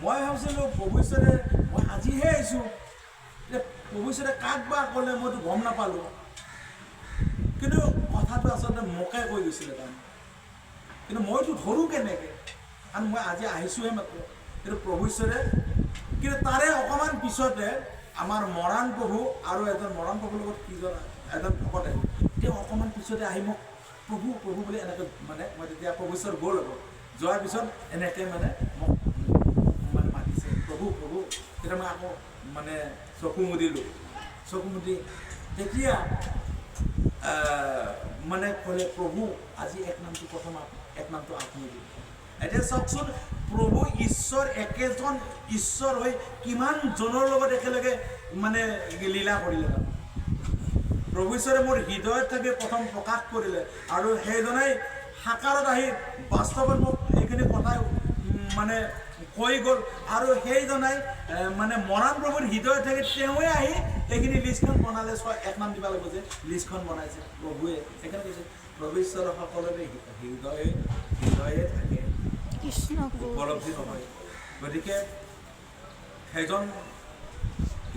মই ভাবিছিলোঁ প্ৰভু ঈশ্বৰে, মই আজিহে আহিছোঁ, এতিয়া প্ৰভু ঈশ্বৰে কাক বা ক'লে মইতো গম নাপালোঁ। কিন্তু কথাটো আচলতে মোকে কৈ গৈছিলে তাৰমানে, কিন্তু মইতো ধৰোঁ কেনেকৈ, কাৰণ মই আজি আহিছোঁহে মাত্ৰ। কিন্তু প্ৰভু ঈশ্বৰে, কিন্তু তাৰে অকণমান পিছতে আমাৰ মৰাণ প্ৰভু আৰু মৰাণ প্ৰভুৰ লগত এজন ভকত আহিল। তেওঁ অকণমান পিছতে আহি মোক প্ৰভু বুলি এনেকৈ মানে মই তেতিয়া প্ৰভু ঈশ্বৰ গ'ল আৰু যোৱাৰ পিছত এনেকৈ মোক মাতিছে প্ৰভু। তেতিয়া মই আকৌ চকু মুদি তেতিয়া ক'লে প্ৰভু আজি এক নামটো আপুনি দিলে। এতিয়া চাওকচোন, প্ৰভু ঈশ্বৰ একেজন ঈশ্বৰ হৈ কিমান জনৰ লগত একেলগে লীলা কৰিলে। প্ৰভু ঈশ্বৰে মোৰ হৃদয়ত থাকি প্ৰথম প্ৰকাশ কৰিলে আৰু সেইজনেই সাকাৰত আহি বাস্তৱত মোক এইখিনি কথাই মানে কৈ গ'ল আৰু সেইজনাই মানে মৰাণ প্ৰভুৰ হৃদয়ত থাকি তেওঁৱে আহি এইখিনি লিষ্টখন বনালে। 1 নাম দিব লাগিব যে লিষ্টখন বনাইছে প্ৰভুৱে। সেইকাৰণে কৈছে প্ৰভু ঈশ্বৰ সকলোৰে হৃদয়ে থাকে, উপলব্ধি নহয়। গতিকে সেইজন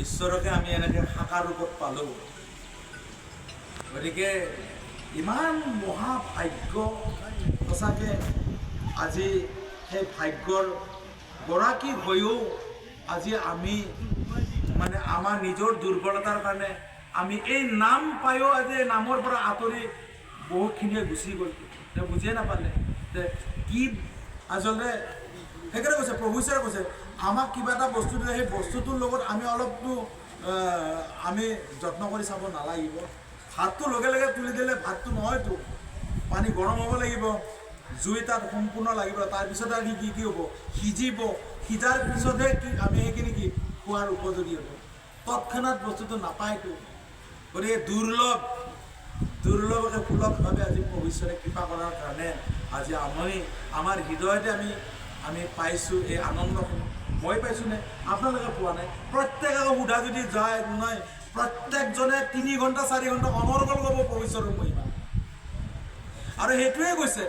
ঈশ্বৰকে আমি এনেকৈ সাকাৰ ৰূপত পালোঁ। গতিকে ইমান মহাভাগ্য সঁচাকৈ আজি সেই ভাগ্যৰ গৰাকী হৈও আজি আমি মানে আমাৰ নিজৰ দুৰ্বলতাৰ কাৰণে আমি এই নাম পায়ো আজি এই নামৰ পৰা আঁতৰি বহুতখিনিয়ে গুচি গ'ল। তেওঁ বুজিয়ে নাপালে যে কি আচলতে। সেইকাৰণে কৈছে প্ৰভু ঈশ্বৰে কৈছে আমাক কিবা এটা বস্তু দিলে সেই বস্তুটোৰ লগত আমি অলপতো আমি যত্ন কৰি চাব নালাগিব। ভাতটো লগে লগে তুলি দিলে ভাতটো নহয়তো, পানী গৰম হ'ব লাগিব, জুই তাত সম্পূৰ্ণ লাগিব, তাৰপিছত আৰু কি কি হ'ব, সিজিব, সিজাৰ পিছতহে কি আমি সেইখিনি কি খোৱাৰ উপযোগী হ'ব। তৎক্ষণাত বস্তুটো নাপায়তো। গতিকে দুৰ্লভকে সুলভভাৱে আজি প্ৰভু ঈশ্বৰে কৃপা কৰাৰ কাৰণে আজি আমাৰ হৃদয়তে আমি পাইছোঁ এই আনন্দখিনি। মই পাইছোঁ নে আপোনালোকে পোৱা নাই? প্ৰত্যেকক সোধা যদি যায় নহয়, প্ৰত্যেকজনে 3 ঘণ্টা 4 ঘণ্টা অনৰ্গল ক'ব প্ৰভু ঈশ্বৰৰ মহিমা। আৰু সেইটোৱে কৈছে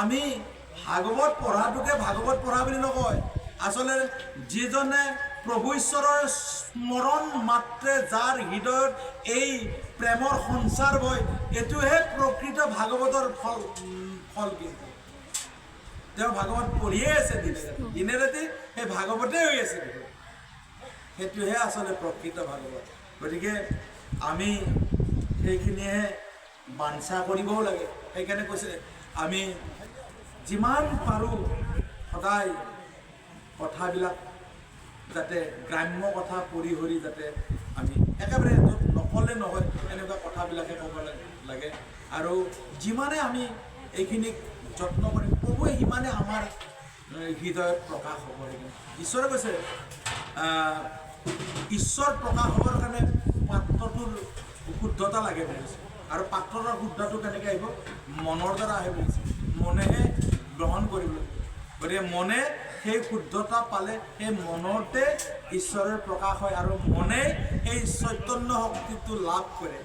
আমি ভাগৱত পঢ়াটোকে ভাগৱত পঢ়া বুলি নকয়। আচলতে যিজনে প্ৰভু ঈশ্বৰৰ স্মৰণ মাত্ৰে যাৰ হৃদয়ত এই প্ৰেমৰ সঞ্চাৰ হয়, এইটোহে প্ৰকৃত ভাগৱতৰ ফল। কিন্তু তেওঁ ভাগৱত পঢ়িয়ে আছে দিনে ৰাতি সেই ভাগৱতে হৈ আছে। সেইটোহে আচলতে প্ৰকৃত ভাগৱত। গতিকে আমি সেইখিনিহে বাঞ্ছা কৰিবও লাগে। সেইকাৰণে কৈছে আমি যিমান পাৰোঁ সদায় কথাবিলাক যাতে গ্ৰাম্য কথা পৰিহৰি যাতে আমি একেবাৰে য'ত নক'লে নহয় এনেকুৱা কথাবিলাকে ক'ব লাগে। আৰু যিমানে আমি এইখিনিক যত্ন কৰিম প্ৰভুৱে সিমানে আমাৰ হৃদয়ত প্ৰকাশ হ'ব লাগে। ঈশ্বৰে কৈছে ঈশ্বৰ প্ৰকাশ হ'বৰ কাৰণে পাত্ৰটোৰ শুদ্ধতা লাগে বুলিছে। আৰু পাত্ৰৰ শুদ্ধটো কেনেকৈ আহিব? মনৰ দ্বাৰা আহে বুলিছে। মনেহে গ্ৰহণ কৰিব লাগিব। গতিকে মনে সেই শুদ্ধতা পালে সেই মনতে ঈশ্বৰৰ প্ৰকাশ হয় আৰু মনে সেই চৈতন্য শক্তিটো লাভ কৰে।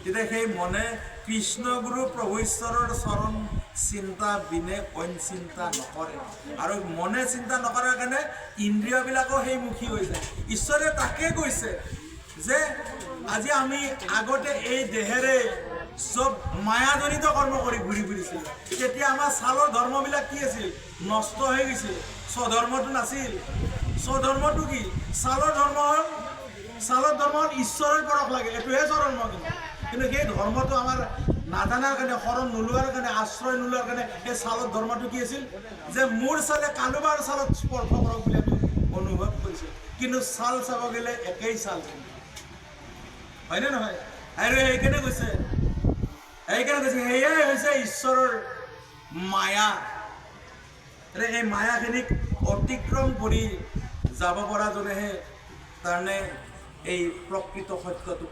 তেতিয়া সেই মনে কৃষ্ণগুৰু প্ৰভু ঈশ্বৰৰ চৰণ চিন্তা বিনে অইন চিন্তা নকৰে। আৰু মনে চিন্তা নকৰাৰ কাৰণে ইন্দ্ৰিয়বিলাকো সেইমুখী হৈ যায়। ঈশ্বৰে তাকে কৈছে যে আজি আমি আগতে এই দেহেৰে চব মায়াজনিত কৰ্ম কৰি ঘূৰি ফুৰিছিল। তেতিয়া আমাৰ ছালৰ ধৰ্মবিলাক কি আছিল? নষ্ট হৈ গৈছিল। স্বধৰ্মটো নাছিল। স্বধৰ্মটো কি? ছালৰ ধৰ্ম হ'ল ঈশ্বৰৰ পৰশ লাগে, এইটোহে স্বধৰ্ম। কিন্তু সেই ধৰ্মটো আমাৰ নাজানাৰ কাৰণে, শৰণ নোলোৱাৰ কাৰণে, আশ্ৰয় নোলোৱাৰ কাৰণে সেই ছালৰ ধৰ্মটো কি আছিল? যে মোৰ ছালে কাৰোবাৰ ছালত স্পৰ্শ কৰক বুলি আমি অনুভৱ কৰিছোঁ। কিন্তু ছাল চাব গ'লে একেই ছাল, হয়নে নহয়? আৰু সেইকাৰণে কৈছে সেয়াই হৈছে ঈশ্বৰৰ মায়া। এই মায়াখিনিক অতিক্ৰম কৰি যাব পৰাজনেহে তাৰমানে এই প্ৰকৃত সত্যটো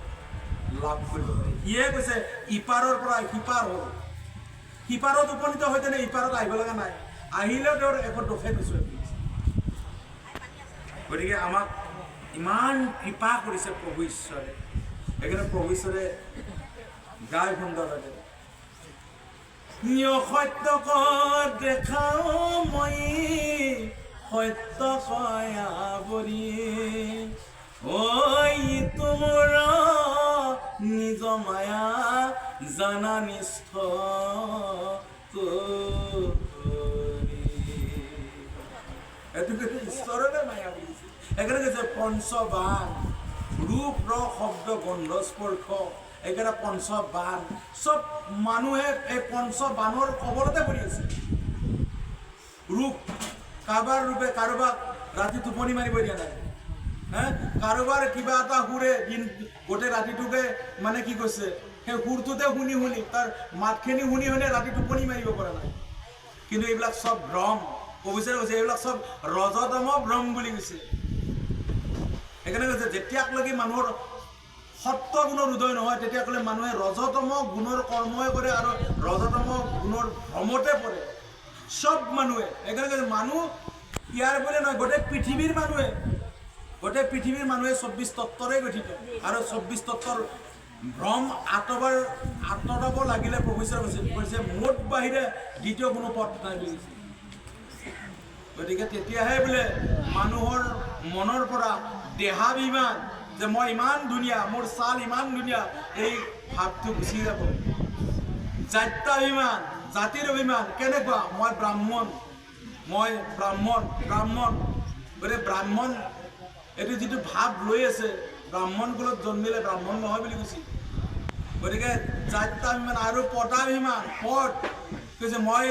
লাভ কৰিব পাৰে। সিয়ে কৈছে ইপাৰৰ পৰা সিপাৰ হ'ল। সিপাৰত উপনীত হৈ তেনে ইপাৰত আহিব লগা নাই, আহিলেও তেওঁৰ একো দোষে নোচোৱে। গতিকে আমাক ইমান কৃপা কৰিছে প্ৰভু ঈশ্বৰে। সেইকাৰণে প্ৰভু ঈশ্বৰে গাই সুন্দৰভাৱে সত্যক দেখাও মই সত্য কয়া বৰি ঐ তোমৰ নিজ মায়া জানা নিষ্ঠ এইটোকে ঈশ্বৰৰে মায়া বুলিছে। সেইকাৰণে কৈছে পঞ্চবান ৰূপ ৰস শব্দ গন্ধ স্পৰ্শ, এইকেইটা পঞ্চবান চব মানুহে এই পঞ্চবানৰ কবলতে পৰি আছে। ৰূপ কাৰোবাৰ ৰূপে কাৰোবাক ৰাতি টোপনি মাৰিব দিয়া নাই। কাৰোবাৰ কিবা এটা সুৰে দিন গোটেই ৰাতিটোকে মানে কি কৈছে সেই সুৰটোতে শুনি তাৰ মাতখিনি শুনি ৰাতি টোপনি মাৰিব পৰা নাই। কিন্তু এইবিলাক চব ভ্ৰম। কবিছে কৈছে এইবিলাক চব ৰজতম ভ্ৰম বুলি কৈছে। সেইকাৰণে কৈছে যেতিয়াকলৈকে মানুহৰ সত্য গুণৰ উদয় নহয় তেতিয়াহ'লে মানুহে ৰজতম গুণৰ কৰ্মই কৰে আৰু ৰজতম গুণৰ ভ্ৰমতে পৰে সব মানুহে। সেইকাৰণে মানুহ ইয়াৰ বোলে নহয়, গোটেই পৃথিৱীৰ মানুহে 24 তত্ত্বৰে গঠিত আৰু 24 তত্ত্বৰ ভ্ৰম আঁতৰাব লাগিলে প্ৰভু ঈশ্বৰে কৈছে মোত বাহিৰে দ্বিতীয় কোনো পথ নাই বুলি কৈছে। গতিকে তেতিয়াহে বোলে মানুহৰ মনৰ পৰা দেহাভিমান যে মই ইমান ধুনীয়া, মোৰ ছাল ইমান ধুনীয়া, এই ভাৱটো গুচি যাব। জাত্যাভিমান, জাতিৰ অভিমান কেনেকুৱা, মই ব্ৰাহ্মণ গতিকে ব্ৰাহ্মণ এইটো যিটো ভাৱ লৈ আছে, ব্ৰাহ্মণ কুলত জন্মিলে ব্ৰাহ্মণ নহয় বুলি কৈছে। গতিকে জাত্যাভিমান আৰু পদাভিমান, পদ কৈছে মই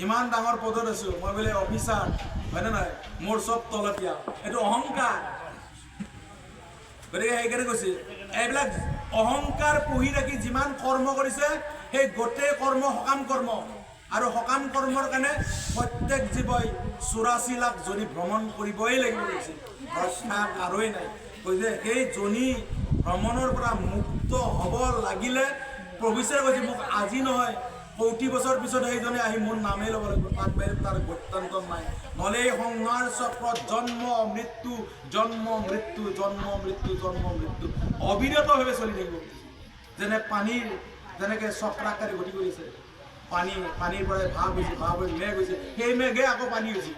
ইমান ডাঙৰ পদত আছোঁ, মই বোলে অফিচাৰ, হয়নে নহয়, মোৰ চব তলতীয়া, এইটো অহংকাৰ। গতিকে সেইকাৰণে কৈছে এইবিলাক অহংকাৰ পুহি ৰাখি যিমান কৰ্ম কৰিছে সেই গোটেই কৰ্ম সকাম কৰ্ম, আৰু সকাম কৰ্মৰ কাৰণে প্ৰত্যেক জীৱই 84 লাখ জনী ভ্ৰমণ কৰিবই লাগিব কৈছে, প্ৰশ্ন আৰুই নাই। কৈছে সেই জনী ভ্ৰমণৰ পৰা মুক্ত হ'ব লাগিলে প্ৰভু ঈশ্বৰে কৈছে মোক আজি নহয়, 30 বছৰ পিছত সেইজনে আহি মোৰ নামেই ল'ব লাগিব, তাত বাহিৰে তাৰ গত্যান্ত নাই। নহ'লে এই সংসাৰ চক্ৰত জন্ম মৃত্যু অবিৰতভাৱে চলি থাকিব। যেনেকৈ চক্ৰাকাৰে গতি কৰিছে, পানীৰ পৰাই ভাৱ হৈ মেঘ হৈছে, সেই মেঘে আকৌ পানী হৈছে,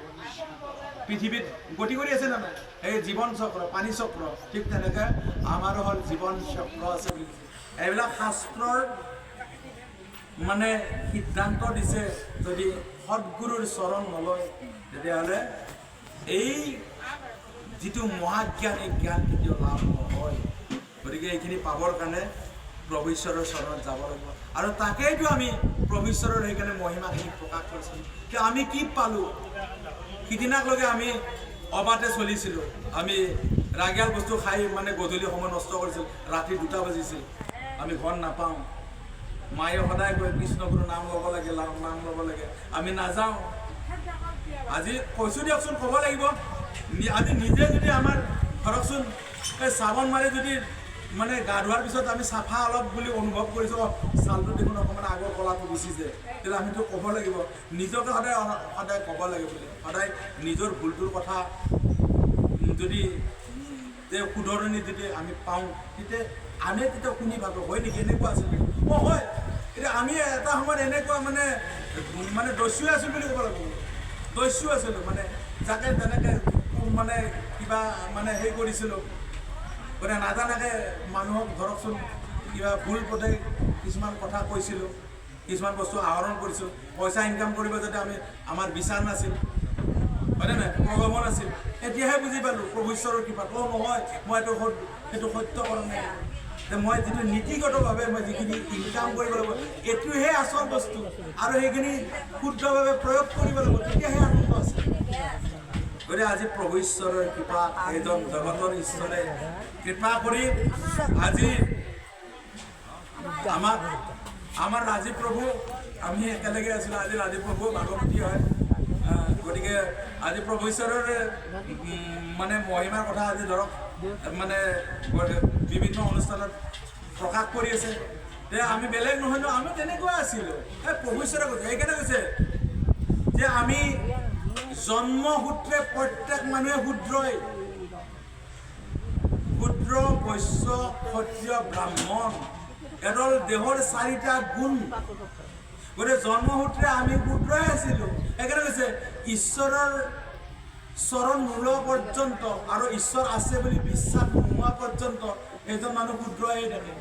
পৃথিৱীত গতি কৰি আছে নে নাই, এই জীৱন চক্ৰ, পানী চক্ৰ, ঠিক তেনেকৈ আমাৰো হ'ল জীৱন চক্ৰ আছে বুলি কৈছে। এইবিলাক শাস্ত্ৰৰ মানে সিদ্ধান্ত দিছে, যদি সদ্গুৰুৰ চৰণ নলয় তেতিয়াহ'লে এই যিটো মহাজ্ঞান, এই জ্ঞান কেতিয়াও লাভ নহয়। গতিকে এইখিনি পাবৰ কাৰণে প্ৰভু ঈশ্বৰৰ চৰণত যাব লাগিব, আৰু তাকেইতো আমি প্ৰভু ঈশ্বৰৰ সেইকাৰণে মহিমাখিনি প্ৰকাশ কৰিছিলোঁ যে আমি কি পালোঁ। সিদিনাকলৈকে আমি অবাতে চলিছিলোঁ, আমি ৰাগিয়াল বস্তু খাই মানে গধূলি সময় নষ্ট কৰিছিলোঁ, ৰাতি 2টা বাজিছিল, আমি ঘৰ নাপাওঁ। মায়ে সদায় কয় কৃষ্ণগুৰু নাম ল'ব লাগে, নাম ল'ব লাগে, আমি নাযাওঁ। আজি কৈছোঁ দিয়কচোন, ক'ব লাগিব। আজি নিজে যদি আমাৰ ধৰকচোন এই চাবোন মাৰি যদি মানে গা ধোৱাৰ পিছত আমি চাফা অলপ বুলি অনুভৱ কৰিছোঁ, ছালটো দেখোন অকণমান আগৰ কলাটো গুচিছে, তেতিয়া আমিতো ক'ব লাগিব, নিজকে সদায় ক'ব লাগে বুলি, সদায় নিজৰ ভুলটোৰ কথা যদি শুধৰণি যদি আমি পাওঁ, তেতিয়া শুনি ভাবোঁ হয় নেকি, এনেকুৱা আছিলে, হয়। এতিয়া আমি এটা সময়ত এনেকুৱা মানে দস্যু আছিলোঁ বুলি ক'ব লাগিব, দস্যু আছিলোঁ, মানে যাকে তেনেকৈ মানে কিবা মানে হেৰি কৰিছিলোঁ, গতিকে নাজানাকৈ মানুহক ধৰকচোন কিবা ভুল পথে কিছুমান কথা কৈছিলোঁ, কিছুমান বস্তু আহৰণ কৰিছিলোঁ, পইচা ইনকাম কৰিব যাতে আমাৰ বিচাৰ নাছিল, হয়নে নাই, প্ৰগমন আছিল। এতিয়াহে বুজি পালোঁ প্ৰভু ঈশ্বৰৰ কৃপাত, নহয় মই সেইটো সত্য কৰা নাই, যে মই যিটো নীতিগতভাৱে মই যিখিনি ইনকাম কৰিব লাগিব এইটোহে আচল বস্তু, আৰু সেইখিনি শুদ্ধভাৱে প্ৰয়োগ কৰিব লাগিব, তেতিয়াহে আনন্দ আছে। গতিকে আজি প্ৰভু ঈশ্বৰৰ কৃপা, এইজন জগতৰ ঈশ্বৰে কৃপা কৰি আজি আমাৰ ৰাজীৱ প্ৰভু, আমি একেলগে আছিলোঁ, আজি ৰাজীৱ প্ৰভু ভাগৱতী হয়। গতিকে আজি প্ৰভু ঈশ্বৰৰ মানে মহিমাৰ কথা আজি ধৰক মানে বিভিন্ন অনুষ্ঠানত প্ৰকাশ কৰি আছে, যে আমি বেলেগ নহয় ন, আমি তেনেকুৱা আছিলোঁ। প্ৰভু ঈশ্বৰে কৈছে, সেইকাৰণে কৈছে যে আমি জন্মসূত্ৰে প্ৰত্যেক মানুহে শূদ্ৰই, শূদ্ৰ, বৈশ্য, ক্ষত্ৰিয়, ব্ৰাহ্মণ, এডাল দেহৰ 4টা গুণ। গতিকে জন্মসূত্ৰে আমি শূদ্ৰই আছিলোঁ। সেইকাৰণে কৈছে ঈশ্বৰৰ চৰণ নোলোৱা পৰ্যন্ত আৰু ঈশ্বৰ আছে বুলি বিশ্বাস নোহোৱা পৰ্যন্ত এজন মানুহ শূদ্ৰই থাকে,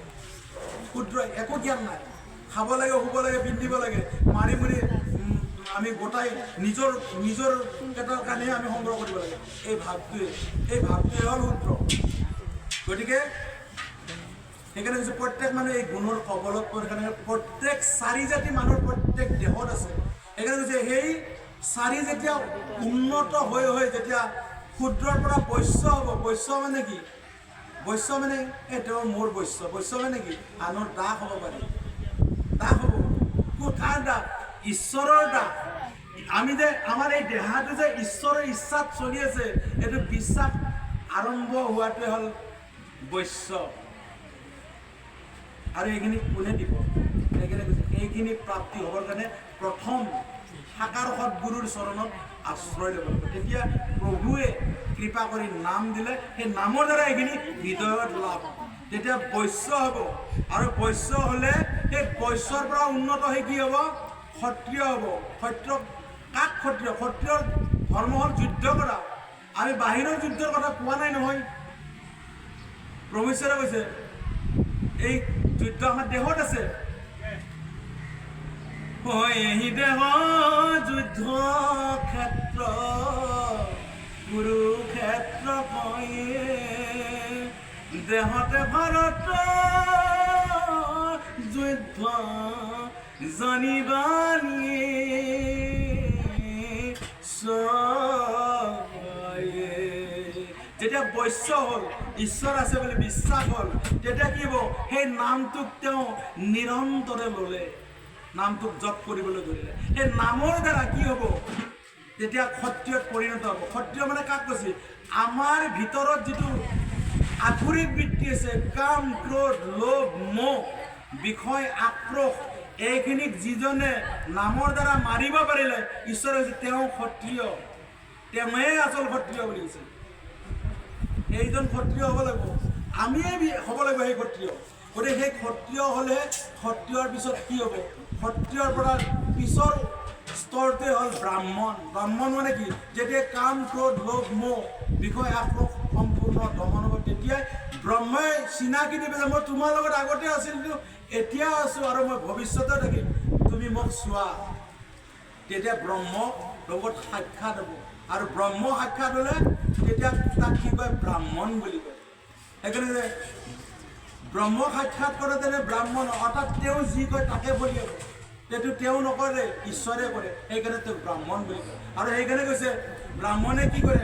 ক্ষুদ্ৰ, একো জ্ঞান নাই। খাব লাগে, শুব লাগে, পিন্ধিব লাগে, মাৰি আমি গোটাই নিজৰ পেটৰ কাৰণেহে আমি সংগ্ৰহ কৰিব লাগে, এই ভাৱটোৱে হ'ল শূদ্ৰ। গতিকে সেইকাৰণে কৈছোঁ প্ৰত্যেক মানুহে এই গুণৰ কবলত পৰে, কাৰণে প্ৰত্যেক 4 জাতি মানুহৰ প্ৰত্যেক দেহত আছে। সেইকাৰণে কৈছে সেই 4 যেতিয়া উন্নত হৈ যেতিয়া ক্ষুদ্ৰৰ পৰা বৈশ্য হ'ব, বৈশ্য মানে কি, বৈশ্য মানে তেওঁৰ মোৰ বৈশ্য মানে কি, আনৰ দাস হ'ব পাৰি, দাস হ'ব, কাৰ দাস, ঈশ্বৰৰ দাস। আমি যে আমাৰ এই দেহাটো যে ঈশ্বৰৰ ইচ্ছাত চলি আছে, এইটো বিশ্বাস আৰম্ভ হোৱাটোৱে হ'ল বৈশ্য। আৰু এইখিনি কোনে দিব? সেইকাৰণে কৈছে এইখিনি প্ৰাপ্তি হ'বৰ কাৰণে প্ৰথম সাকাৰ সৎগুৰুৰ চৰণত আশ্ৰয় ল'ব লাগিব। তেতিয়া প্ৰভুৱে কৃপা কৰি নাম দিলে সেই নামৰ দ্বাৰা এইখিনি হৃদয়ত লাভ, তেতিয়া বৈশ্য হ'ব। আৰু বৈশ্য হ'লে সেই বৈশ্যৰ পৰা উন্নত হৈ কি হ'ব? ক্ষত্ৰিয় হ'ব। কাক ক্ষত্ৰিয়? ক্ষত্ৰিয়ৰ ধৰ্ম হ'ল যুদ্ধ কৰা। আমি বাহিৰৰ যুদ্ধৰ কথা কোৱা নাই নহয়। প্ৰভু ঈশ্বৰে কৈছে এই যুদ্ধ আমাৰ দেহত আছে। এই দেহ যুদ্ধ ক্ষেত্ৰ কুৰুক্ষেত্ৰ কয়ে, দেহতে ভাৰত যুদ্ধ জানিবানিয়ে চয়ে। যেতিয়া বৈশ্য হ'ল, ঈশ্বৰ আছে বুলি বিশ্বাস হ'ল, তেতিয়া কি হ'ব? সেই নামটোক তেওঁ নিৰন্তৰে ল'লে, নামটোক জপ কৰিবলৈ ধৰিলে। সেই নামৰ দ্বাৰা কি হ'ব? তেতিয়া ক্ষত্ৰিয়ত পৰিণত হ'ব। ক্ষত্ৰিয় মানে কাক কৈছে? আমাৰ ভিতৰত যিটো আসুৰিক বৃত্তি আছে, কাম, ক্ৰোধ, লোভ, মোহ, বিষয়, আক্ৰোশ, এইখিনিক যিজনে নামৰ দ্বাৰা মাৰিব পাৰিলে ঈশ্বৰে কৈছে তেওঁ ক্ষত্ৰিয়, তেওঁৱে আচল ক্ষত্ৰিয় বুলি কৈছে। এইজন ক্ষত্ৰিয় হ'ব লাগিব, আমিয়ে হ'ব লাগিব সেই ক্ষত্ৰিয়। গতিকে সেই ক্ষত্ৰিয় হ'লে ক্ষত্ৰিয়ৰ পিছত কি হ'ব? ক্ষত্ৰিয়ৰ পৰা পিছৰ স্তৰটোৱে হ'ল ব্ৰাহ্মণ। ব্ৰাহ্মণ মানে কি? যেতিয়া কাম, ক্ৰোধ, লোভ, মোহ, বিষয়, আক্ৰোশ সম্পূৰ্ণ দমন হ'ব, তেতিয়াই ব্ৰহ্মই চিনাকি দিব যে মই তোমাৰ লগত আগতে আছিলোঁ, এতিয়া আছোঁ আৰু মই ভৱিষ্যতে থাকিম, তুমি মোক চোৱা। তেতিয়া ব্ৰহ্ম লগত সাক্ষাৎ হ'ব। আৰু ব্ৰহ্ম সাক্ষাৎ হ'লে তেতিয়া তাক কি কয়? ব্ৰাহ্মণ বুলি কয়। সেইকাৰণে ব্ৰহ্ম সাক্ষাৎ কৰোঁতে ব্ৰাহ্মণ, অৰ্থাৎ তেওঁ যি কয় তাকে বলি হ'ব। সেইটো তেওঁ নকৰে, ঈশ্বৰে কৰে, সেইকাৰণে তেওঁক ব্ৰাহ্মণ বুলি কয়। আৰু সেইকাৰণে কৈছে ব্ৰাহ্মণে কি কৰে?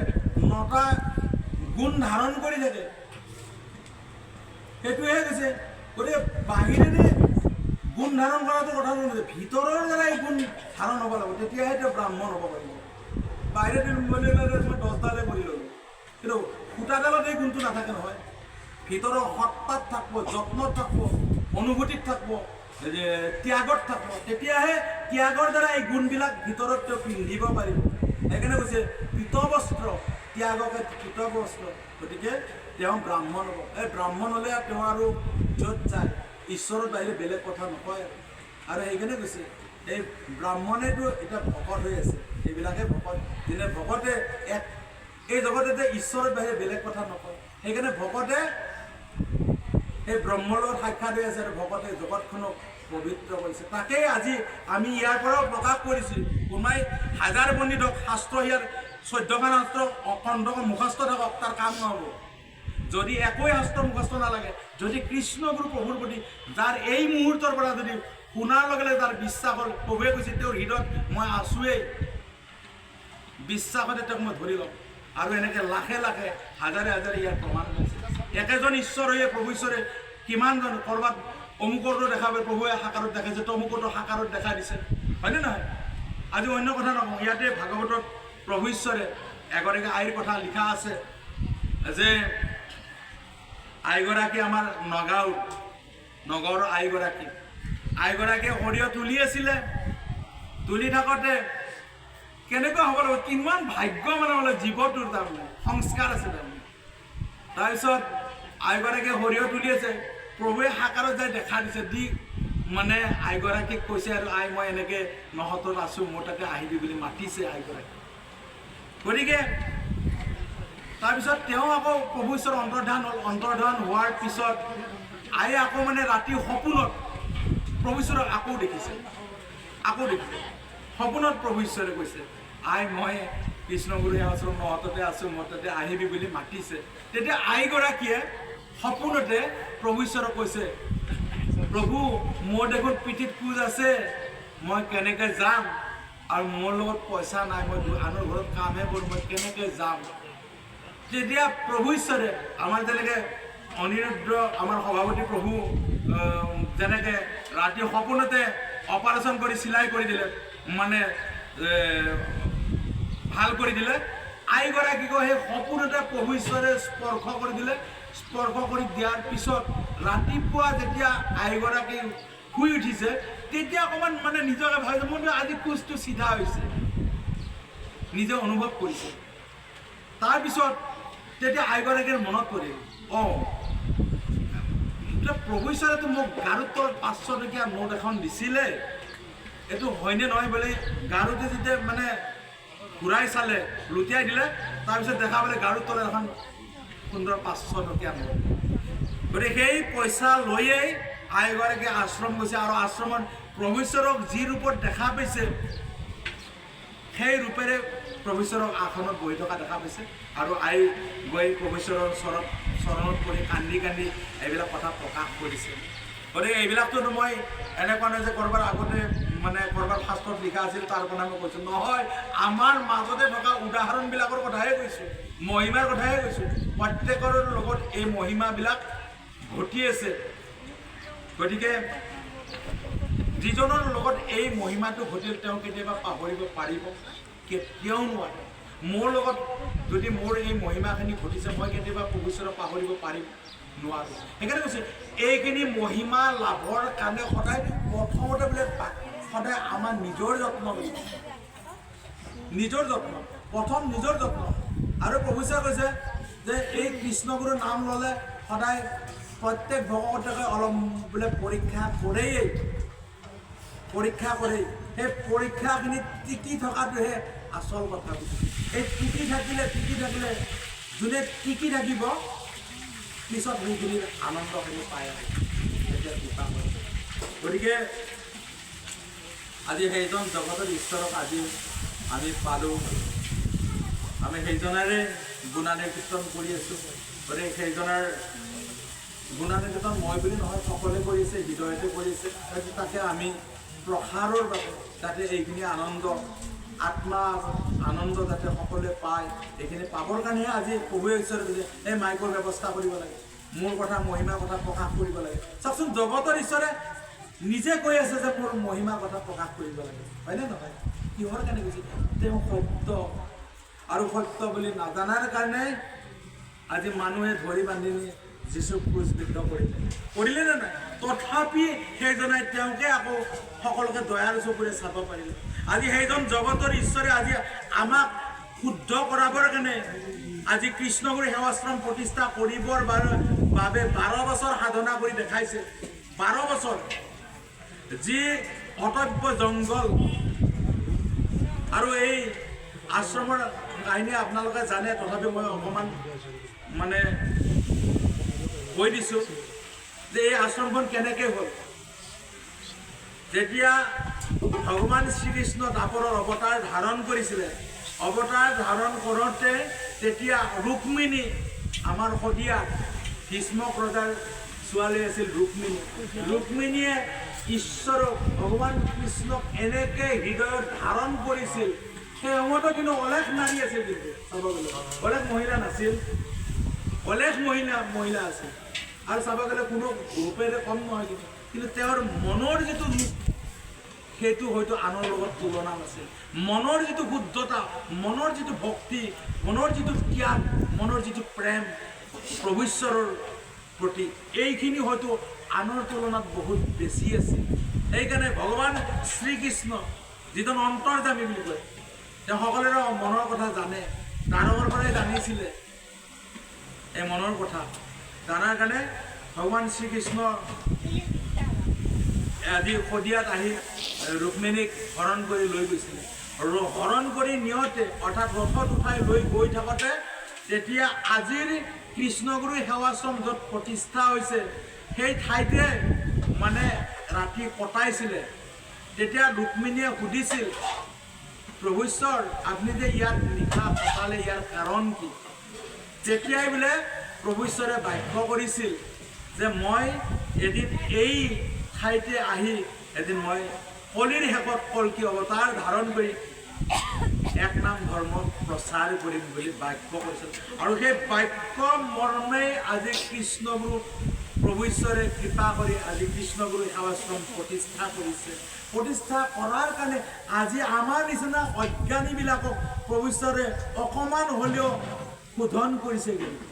9টা গুণ ধাৰণ কৰি থাকে, সেইটোহে কৈছে। গতিকে বাহিৰেৰে গুণ ধাৰণ কৰাটো কথা নহয়, ভিতৰৰ দ্বাৰাই গুণ ধাৰণ হ'ব লাগিব, তেতিয়াহে তেওঁ ব্ৰাহ্মণ হ'ব পাৰিব। বাহিৰেদি মই 10ডালে কৰি ল'লোঁ, কিন্তু সূতাডালত এই গুণটো নাথাকে নহয়। ভিতৰৰ সত্তাত থাকিব, যত্নত থাকিব, অনুভূতিত থাকিব, ত্যাগত থাকিব, তেতিয়াহে ত্যাগৰ দ্বাৰা এই গুণবিলাক ভিতৰত তেওঁ পিন্ধিব পাৰিব। সেইকাৰণে কৈছে পীতবস্ত্ৰ, ত্যাগকে পীতবস্ত্ৰ। গতিকে তেওঁ ব্ৰাহ্মণ হ'ব। এই ব্ৰাহ্মণ হ'লে তেওঁ আৰু য'ত যায় ঈশ্বৰৰ বাহিৰে বেলেগ কথা নকয়। আৰু সেইকাৰণে কৈছে এই ব্ৰাহ্মণেতো এতিয়া ভকত হৈ আছে, এইবিলাকে ভকত। যেনে ভকতে এই জগততে ঈশ্বৰৰ বাহিৰে বেলেগ কথা নকয়। সেইকাৰণে ভকতে এই ব্ৰহ্মৰ লগত সাক্ষাৎ হৈ আছে আৰু ভকতে জগতখনক পবিত্ৰ কৰিছে। তাকেই আজি আমি ইয়াৰ পৰাও প্ৰকাশ কৰিছোঁ। কোনোবাই 1000 পণ্ডিত হওক, শাস্ত্ৰ ইয়াৰ 14খন শাস্ত্ৰ কণ্ঠক মুখস্থ থাকক, তাৰ কাম নহ'ব। যদি একোৱে শাস্ত্ৰ মুখস্থ নালাগে, যদি কৃষ্ণগুৰু প্ৰভুৰ প্ৰতি যাৰ এই মুহূৰ্তৰ পৰা যদি শুনাৰ লগে লগে তাৰ বিশ্বাস হ'ল, প্ৰভুৱে কৈছে তেওঁৰ হৃদয়ত মই আছোৱেই, বিশ্বাসতে তেওঁক মই ধৰি ল'ম। আৰু এনেকৈ লাখে লাখে হাজাৰে হাজাৰে ইয়াৰ প্ৰমাণ পাইছে। একেজন ঈশ্বৰ হৈয়ে প্ৰভু ঈশ্বৰে কিমানজন ক'ৰবাত অমুকতো দেখাব, প্ৰভুৱে সাকাৰত দেখাইছে, তমুকতো সাকাৰত দেখাই দিছে, হয়নে নহয়? আজি অন্য কথা নকওঁ, ইয়াতে ভাগৱতত প্ৰভু ঈশ্বৰে এগৰাকী আইৰ কথা লিখা আছে যে আইগৰাকী আমাৰ নগাঁৱৰ আইগৰাকীয়ে সৰিয়হ তুলি আছিলে। তুলি থাকোঁতে কেনেকুৱা হ'ব লাগিব, কিমান ভাগ্য মানে জীৱটোৰ তাৰমানে সংস্কাৰ আছে তাৰমানে। তাৰপিছত আইগৰাকীয়ে সৰিয়হ তুলি আছে, প্ৰভুৱে সাকাৰত যাই দেখা দিছে, দি মানে আইগৰাকীক কৈছে আৰু আই মই এনেকৈ নহতত আছোঁ, মোৰ তাতে আহিবি বুলি মাতিছে আইগৰাকী। গতিকে তাৰপিছত তেওঁ আকৌ প্ৰভু ঈশ্বৰ অন্তৰ্ধান হ'ল। অন্তৰ্ধান হোৱাৰ পিছত আয়ে আকৌ মানে ৰাতি সপোনত প্ৰভু ঈশ্বৰক আকৌ দেখিছে। সপোনত প্ৰভু ঈশ্বৰে কৈছে আই মই কৃষ্ণগুৰু আছোঁ, নহততে আছোঁ, মোৰ তাতে আহিবি বুলি মাতিছে। তেতিয়া আইগৰাকীয়ে সপোনতে প্ৰভু ঈশ্বৰক কৈছে, প্ৰভু মোৰ দেখোন পিঠিত কোজ আছে, মই কেনেকৈ যাম? আৰু মোৰ লগত পইচা নাই, মই আনৰ ঘৰত কামহে কৰোঁ, মই কেনেকৈ যাম? তেতিয়া প্ৰভু ঈশ্বৰে আমাৰ যেনেকৈ অনিৰুদ্ধ আমাৰ সভাপতি প্ৰভু যেনেকৈ ৰাতি সপোনতে অপাৰেশ্যন কৰি চিলাই কৰি দিলে, মানে ভাল কৰি দিলে, আইগৰাকীকো সেই সপোনতে প্ৰভু ঈশ্বৰে স্পৰ্শ কৰি দিলে, স্পৰ্শ কৰি দিয়াৰ পিছত ৰাতিপুৱা যেতিয়া আইগৰাকী শুই উঠিছে তেতিয়া অকণমান মানে নিজকে ভাবিছে মোৰ আজি খোজটো চিধা হৈছে, নিজে অনুভৱ কৰিছে। তাৰপিছত তেতিয়া আইগৰাকীৰ মনত পৰিল, প্ৰভু ঈশ্বৰেতো মোক গাৰুৰ তলত 500 টকীয়া নোট এখন দিছিলে, এইটো হয়নে নহয় বোলে। গাৰুতে যেতিয়া মানে ঘূৰাই চালে, লুটিয়াই দিলে, তাৰপিছত দেখা পালে গাৰুৰ তলত এখন সুন্দৰ 500 টকীয়া নোট। গতিকে সেই পইচা লৈয়েই আইগৰাকী আশ্ৰম গৈছে আৰু আশ্ৰমত প্ৰভু ঈশ্বৰক যি ৰূপত দেখা পাইছে সেই ৰূপেৰে প্ৰভু ঈশ্বৰক আসনত বহি থকা দেখা পাইছে। আৰু আই গৈ প্ৰভু ঈশ্বৰৰ চৰণত পৰি কান্দি কান্দি এইবিলাক কথা প্ৰকাশ কৰিছে। গতিকে এইবিলাকতো মই এনেকুৱা নহয় যে ক'ৰবাৰ আগতে মানে ক'ৰবাৰ শাস্ত্ৰত লিখা আছিল তাৰ কথা মই কৈছোঁ, নহয়, আমাৰ মাজতে থকা উদাহৰণবিলাকৰ কথাহে কৈছোঁ, মহিমাৰ কথাহে কৈছোঁ। প্ৰত্যেকৰ লগত এই মহিমাবিলাক ঘটি আছে। গতিকে যিজনৰ লগত এই মহিমাটো ঘটিল তেওঁ কেতিয়াবা পাহৰিব পাৰিব? কেতিয়াও নোৱাৰে। মোৰ লগত যদি মোৰ এই মহিমাখিনি ঘটিছে মই কেতিয়াবা প্ৰভু ঈশ্বৰক পাহৰিব পাৰিম? নোৱাৰোঁ। সেইকাৰণে কৈছে এইখিনি মহিমা লাভৰ কাৰণে সদায় প্ৰথমতে বোলে সদায় আমাৰ নিজৰ যত্ন ল'ব, নিজৰ যত্ন, প্ৰথম নিজৰ যত্ন। আৰু প্ৰভু ঈশ্বৰে কৈছে যে এই কৃষ্ণগুৰুৰ নাম ল'লে সদায় প্ৰত্যেক ভকতকে অলপ বোলে পৰীক্ষা কৰেই। সেই পৰীক্ষাখিনিত টিকি থকাটোহে আচল কথা। এই টিকি থাকিলে যোনে টিকি থাকিব পিছত সেইখিনিৰ আনন্দখিনি পায় আৰু তেতিয়া কৃপা কৰে। গতিকে আজি সেইজন জগতৰ ঈশ্বৰক আজি আমি পালোঁ, আমি সেইজনেৰে গুণানুকীৰ্তন কৰি আছোঁ। গতিকে সেইজনৰ গুণানুকীৰ্তন মই বুলি নহয়, সকলোৱে কৰিছে, হৃদয়তে কৰিছে। তাকে আমি প্ৰসাৰৰ বাবে যাতে এইখিনি আনন্দ, আত্মাৰ আনন্দ যাতে সকলোৱে পায়, এইখিনি পাবৰ কাৰণেহে আজি প্ৰভু ঈশ্বৰে কৈছে এই মাইকৰ ব্যৱস্থা কৰিব লাগে, মোৰ কথা মহিমাৰ কথা প্ৰকাশ কৰিব লাগে। চাওকচোন, জগতৰ ঈশ্বৰে নিজে কৈ আছে যে মোৰ মহিমাৰ কথা প্ৰকাশ কৰিব লাগে, হয়নে নহয়? কিহৰ কাৰণে কৈছে? তেওঁ সত্য, আৰু সত্য বুলি নাজানাৰ কাৰণে আজি মানুহে ধৰি বান্ধি যীচুক ক্ৰুচবিদ্ধ কৰিলে নে নাই? তথাপি সেইজনে তেওঁকে আকৌ সকলোকে দয়াৰ চকুৰে চাব পাৰিলে। আজি সেইজন জগতৰ ঈশ্বৰে আজি আমাক শুদ্ধ কৰাবৰ কাৰণে আজি কৃষ্ণগুৰু সেৱাশ্ৰম প্ৰতিষ্ঠা কৰিবৰ বাবে 12 বছৰ সাধনা কৰি দেখাইছে। 12 বছৰ যি অটব্য জংঘল, আৰু এই আশ্ৰমৰ কাহিনী আপোনালোকে জানে, তথাপি মই অকণমান মানে কৈ দিছোঁ যে এই আশ্ৰমখন কেনেকৈ হ'ল। যেতিয়া ভগৱান শ্ৰীকৃষ্ণ দাপৰৰ অৱতাৰ ধাৰণ কৰিছিলে, অৱতাৰ ধাৰণ কৰোঁতে তেতিয়া ৰুক্মিণী, আমাৰ শদিয়া ভীষ্মক ৰজাৰ ছোৱালী আছিল ৰুক্মিণী। ৰুক্মিণীয়ে ঈশ্বৰক, ভগৱান কৃষ্ণক এনেকৈ হৃদয়ত ধাৰণ কৰিছিল। সেই সময়তো কিন্তু অলেখ নাৰী আছিল, কিন্তু চাব গ'লে অলেখ মহিলা নাছিল, অলেখ মহিলা আছিল। আৰু চাব গ'লে কোনো ৰূপেৰে কম নহয়, কিন্তু তেওঁৰ মনৰ যিটো ৰূপ সেইটো হয়তো আনৰ লগত তুলনা নাছিল। মনৰ যিটো শুদ্ধতা, মনৰ যিটো ভক্তি, মনৰ যিটো ত্যাগ, মনৰ যিটো প্ৰেম প্ৰভু ঈশ্বৰৰ প্ৰতি, এইখিনি হয়তো আনৰ তুলনাত বহুত বেছি আছিল। সেইকাৰণে ভগৱান শ্ৰীকৃষ্ণ যিজন অন্তৰ্যামী বুলি কয়, তেওঁ সকলোৰে মনৰ কথা জানে, দানৱৰ পৰাই জানিছিলে এই মনৰ কথা। জানাৰ কাৰণে ভগৱান শ্ৰীকৃষ্ণ আজি শদিয়াত আহি ৰুক্মিণীক হৰণ কৰি লৈ গৈছিলে। হৰণ কৰি নিয়তে, অৰ্থাৎ ৰথত উঠাই লৈ গৈ থাকোঁতে তেতিয়া আজিৰ কৃষ্ণগুৰু সেৱাশ্ৰম য'ত প্ৰতিষ্ঠা হৈছে সেই ঠাইতে মানে ৰাতি কটাইছিলে। তেতিয়া ৰুক্মিণীয়ে সুধিছিল, প্ৰভু ঈশ্বৰ আপুনি যে ইয়াত নিশা কটালে, ইয়াৰ কাৰণ কি? তেতিয়াই বোলে প্ৰভু ঈশ্বৰে বাক্য কৰিছিল যে মই এদিন এই ঠাইতে আহি এদিন মই কলিৰ শেষত কল্কি অৱতাৰ ধাৰণ কৰি এক নাম ধৰ্ম প্ৰচাৰ কৰিম বুলি বাক্য কৰিছিল। আৰু সেই বাক্য মৰ্মে আজি কৃষ্ণগুৰু প্ৰভু ঈশ্বৰে কৃপা কৰি আজি কৃষ্ণগুৰু সেৱাশ্ৰম প্ৰতিষ্ঠা কৰিছে। প্ৰতিষ্ঠা কৰাৰ কাৰণে আজি আমাৰ নিচিনা অজ্ঞানীবিলাকক প্ৰভু ঈশ্বৰে অকণমান হ'লেও শোধন কৰিছে। কিন্তু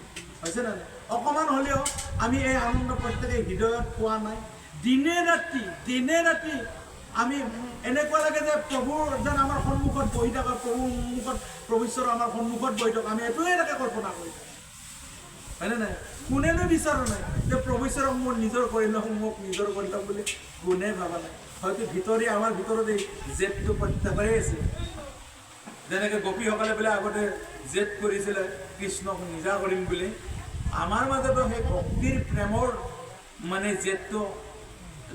হৈছে না অকণমান হ'লেও আমি এই আনন্দ প্ৰত্যেকে হৃদয়ত পোৱা নাই দিনে ৰাতি আমি এনেকুৱা লাগে যে প্ৰভুৰ যেন আমাৰ সন্মুখত বহি থকা প্ৰভুৰ সন্মুখত প্ৰভু ঈশ্বৰ আমাৰ সন্মুখত বহি থকা আমি এইটোৱে এনেকৈ কল্পনা কৰি থাকোঁ হয়নে নাই কোনেনো বিচৰা নাই যে প্ৰভু ঈশ্বৰক মোৰ নিজৰ কৰি লওক মোক নিজৰ কৰি লওক বুলি কোনে ভাবা নাই হয়তো ভিতৰি আমাৰ ভিতৰত এই জেদটো প্ৰত্যাহাৰে আছে যেনেকৈ গোপীসকলে বোলে আগতে জেদ কৰিছিলে কৃষ্ণক নিজা কৰিম বুলি আমাৰ মাজতো সেই ভক্তিৰ প্ৰেমৰ মানে জেদটো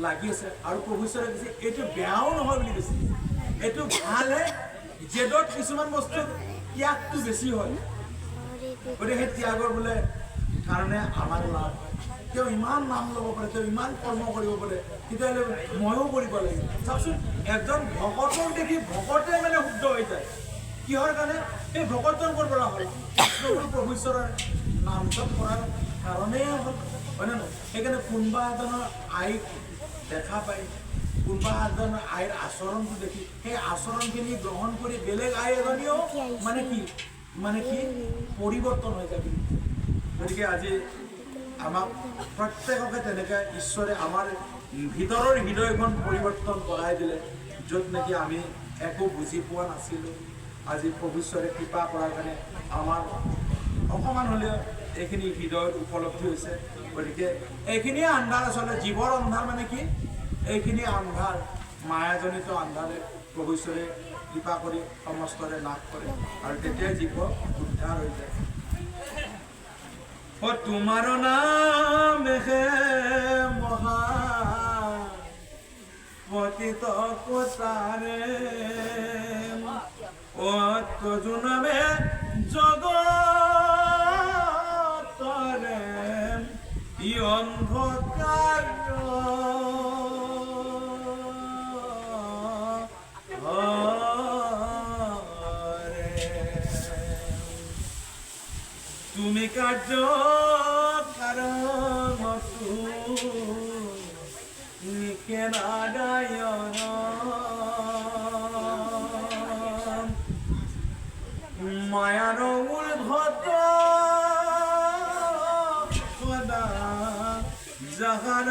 লাগি আছে আৰু প্ৰভু ঈশ্বৰে কৈছে এইটো বেয়াও নহয় বুলি কৈছে এইটো ভালহে জেদত কিছুমান বস্তু ত্যাগটো বেছি হয় গতিকে সেই ত্যাগৰ বোলে কাৰণে আমাৰ লাভ তেওঁ ইমান নাম ল'ব পাৰে তেওঁ ইমান কৰ্ম কৰিব পাৰে তেতিয়াহ'লে ময়ো কৰিব লাগিব চাওকচোন এজন ভকতক দেখি ভকতে মানে শুদ্ধ হৈ যায় কিহৰ কাৰণে এই ভকতজন ক'ৰ পৰা হ'ল প্ৰভু ঈশ্বৰৰ নাম জপ কৰাৰ কাৰণেই হ'ল হয়নে নহয় সেইকাৰণে কোনোবা এজনৰ আইক দেখা পায় কোনোবা এজনৰ আইৰ আচৰণটো দেখি সেই আচৰণখিনি গ্ৰহণ কৰি বেলেগ আই এজনীও মানে কি পৰিৱৰ্তন হৈ যায় গতিকে আজি আমাক প্ৰত্যেককে তেনেকৈ ঈশ্বৰে আমাৰ ভিতৰৰ হৃদয়খন পৰিৱৰ্তন কৰাই দিলে য'ত নেকি আমি একো বুজি পোৱা নাছিলোঁ আজি প্ৰভু ঈশ্বৰে কৃপা কৰাৰ কাৰণে আমাৰ অকণমান হ'লেও এইখিনি হৃদয়ত উপলব্ধি হৈছে গতিকে এইখিনিয়ে আন্ধাৰ আচলতে জীৱৰ আন্ধাৰ মানে কি এইখিনি আন্ধাৰ মায়াজনিত আন্ধাৰে প্ৰভু ঈশ্বৰে কৃপা কৰি সমস্তৰে নাশ কৰে আৰু তেতিয়াই জীৱ উদ্ধাৰ হৈ যায় ও তোমাৰ নাম হে মহা পতিত কোটাৰে ও তজু নামে জগতৰে ই অন্ধকাৰ তুমি কার্য কারণ নিকেরায়ন মায়ার উর্ধত সদা যাহার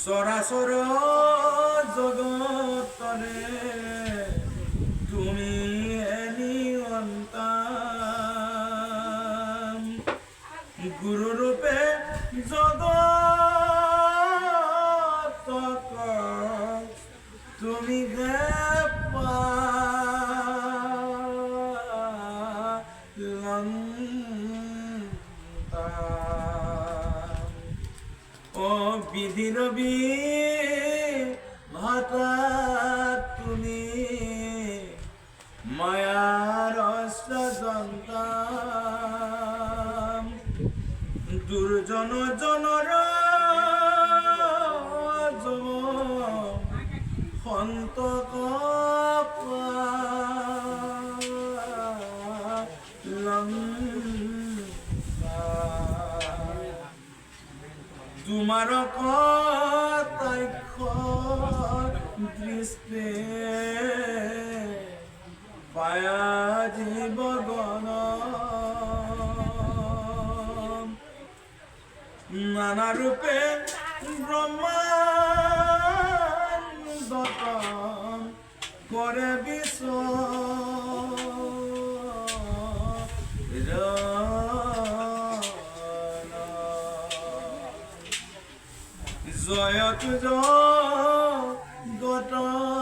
সরাসর জগতরে তুমি নিয়ন্তাম গুরু রূপে জগত তুমি ও বিধির ভাতা তুমি মায়ার সন্তান দুর্জন জনর সন্তক তোমার কথাক্ষ দৃষ্টে পায়া জীবগণ নানা রূপে ব্রহ্মাণ্ড করে বিশ্ব জয় তুজ গতপতি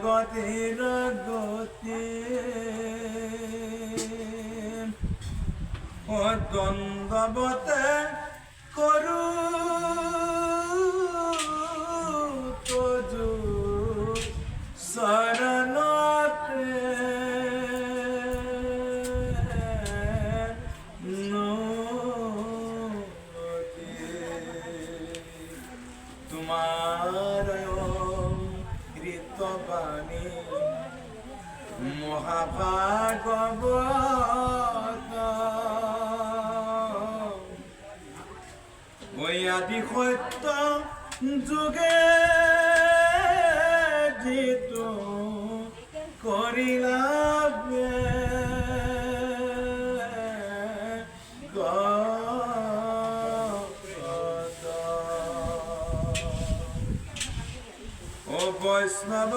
গতির গতি দ্বন্দ্বতে করু তজু শরণতে মহাভাগবত ঐ আদি সত্য যোগে যিটো কৰিলা বৈষ্ণৱ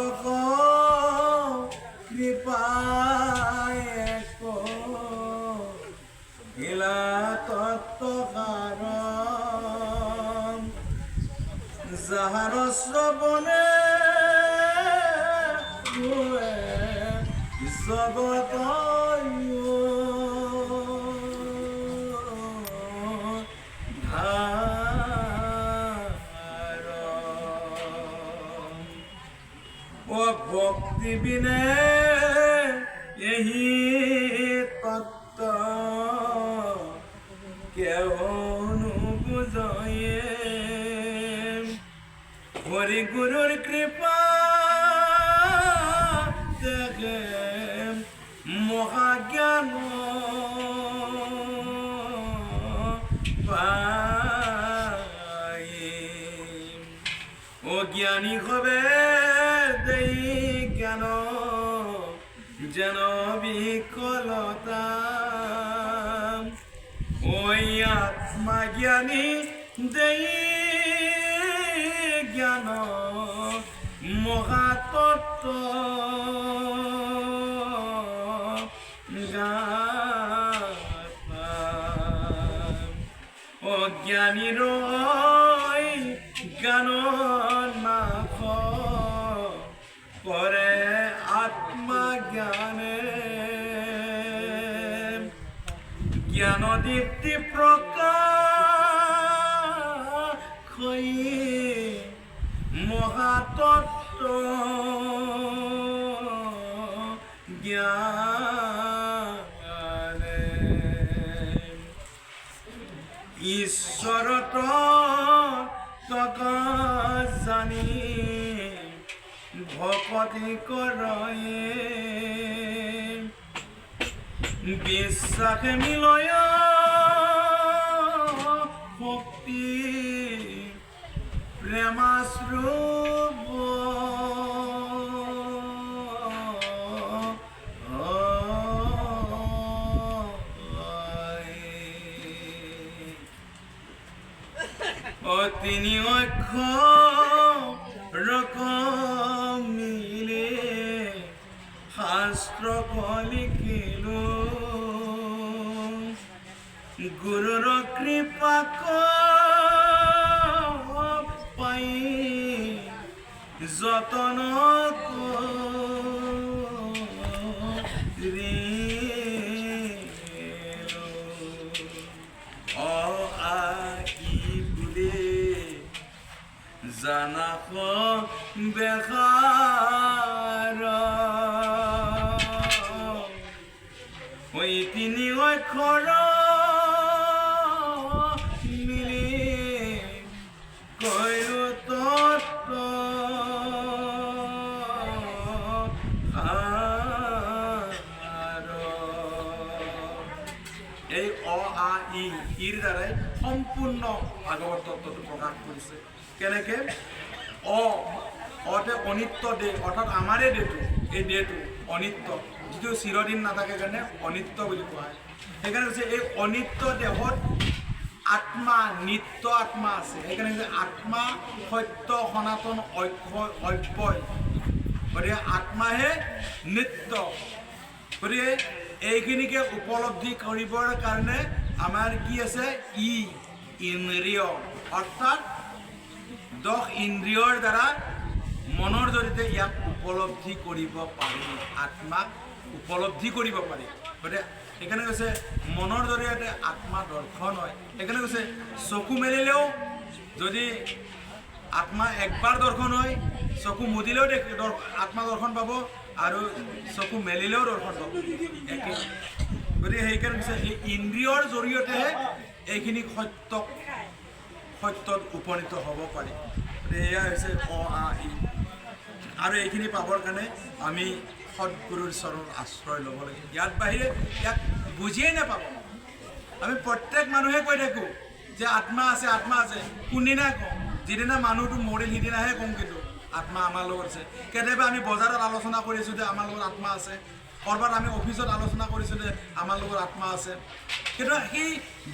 কৃপায় গিলা তত্ত্বসাৰ যাহাৰ শ্ৰৱণে জগত ভক্তি বিনে यही তত্ত্ব কেহনো বুজায়ে হৰি গুৰুৰ কৃপা দেখে মহাজ্ঞান পায় অজ্ঞানী হবে দেই জ্ঞান যেন বিকলতা ওই আত্মজ্ঞানী দেই জ্ঞান মহাতত্ত্ব অজ্ঞানীর জ্ঞান নাশ করে আত্মজ্ঞানে জ্ঞান দীপ্তি প্রকাশ মহাতত্ত্ব জ্ঞানে ঈশ্বর তক জানি ভকতি করয়ে বিশ্বাস মিলয় ভক্তি প্রেমাশ্রুব তিনি অক্ষর মিলে শাস্ত্র লিখিল গুৰুৰ কৃপা পাই যতন জানাখ বেখাৰ ওই তিনি অক্ষৰ মিলি কইলো তত্ত্ব এই অ আ ইৰ দ্বাৰাই সম্পূৰ্ণ ভাগৱত তত্ত্বটো প্ৰকাশ কৰিছে কেনেকে অতে অনিত্য দেহ অৰ্থাৎ আমাৰে দেহটো এই দেহটো অনিত্য যিটো চিৰদিন নাথাকে কাৰণে অনিত্য বুলি কোৱা হয় সেইকাৰণে কৈছে এই অনিত্য দেহত আত্মা নিত্য আত্মা আছে সেইকাৰণে আত্মা সত্য সনাতন অব্যয় গতিকে আত্মাহে নিত্য গতিকে এইখিনিকে উপলব্ধি কৰিবৰ কাৰণে আমাৰ কি আছে ইন্দ্ৰিয় অৰ্থাৎ 10 ইন্দ্ৰিয়ৰ দ্বাৰা মনৰ জৰিয়তে ইয়াক উপলব্ধি কৰিব পাৰি আত্মাক উপলব্ধি কৰিব পাৰি গতিকে সেইকাৰণে কৈছে মনৰ জৰিয়তে আত্মা দৰ্শন হয় সেইকাৰণে কৈছে চকু মেলিলেও যদি আত্মা একবাৰ দৰ্শন হয় চকু মুদিলেও আত্মা দৰ্শন পাব আৰু চকু মেলিলেও দৰ্শন পাব একে গতিকে সেইকাৰণে কৈছে এই ইন্দ্ৰিয়ৰ জৰিয়তেহে এইখিনি সত্যত উপনীত হ'ব পাৰি এয়া হৈছে অ আ ই আৰু এইখিনি পাবৰ কাৰণে আমি সদ্গুৰুৰ চৰণৰ আশ্ৰয় ল'ব লাগে ইয়াত বাহিৰে ইয়াক বুজিয়েই নাপাব আমি প্ৰত্যেক মানুহে কৈ থাকোঁ যে আত্মা আছে কোনদিনা কওঁ যিদিনা মানুহটো মৰিল সিদিনাহে কওঁ কিন্তু আত্মা আমাৰ লগত আছে কেতিয়াবা আমি বজাৰত আলোচনা কৰিছোঁ যে আমাৰ লগত আত্মা আছে ক'ৰবাত আমি অফিচত আলোচনা কৰিছোঁ যে আমাৰ লগত আত্মা আছে কিন্তু সেই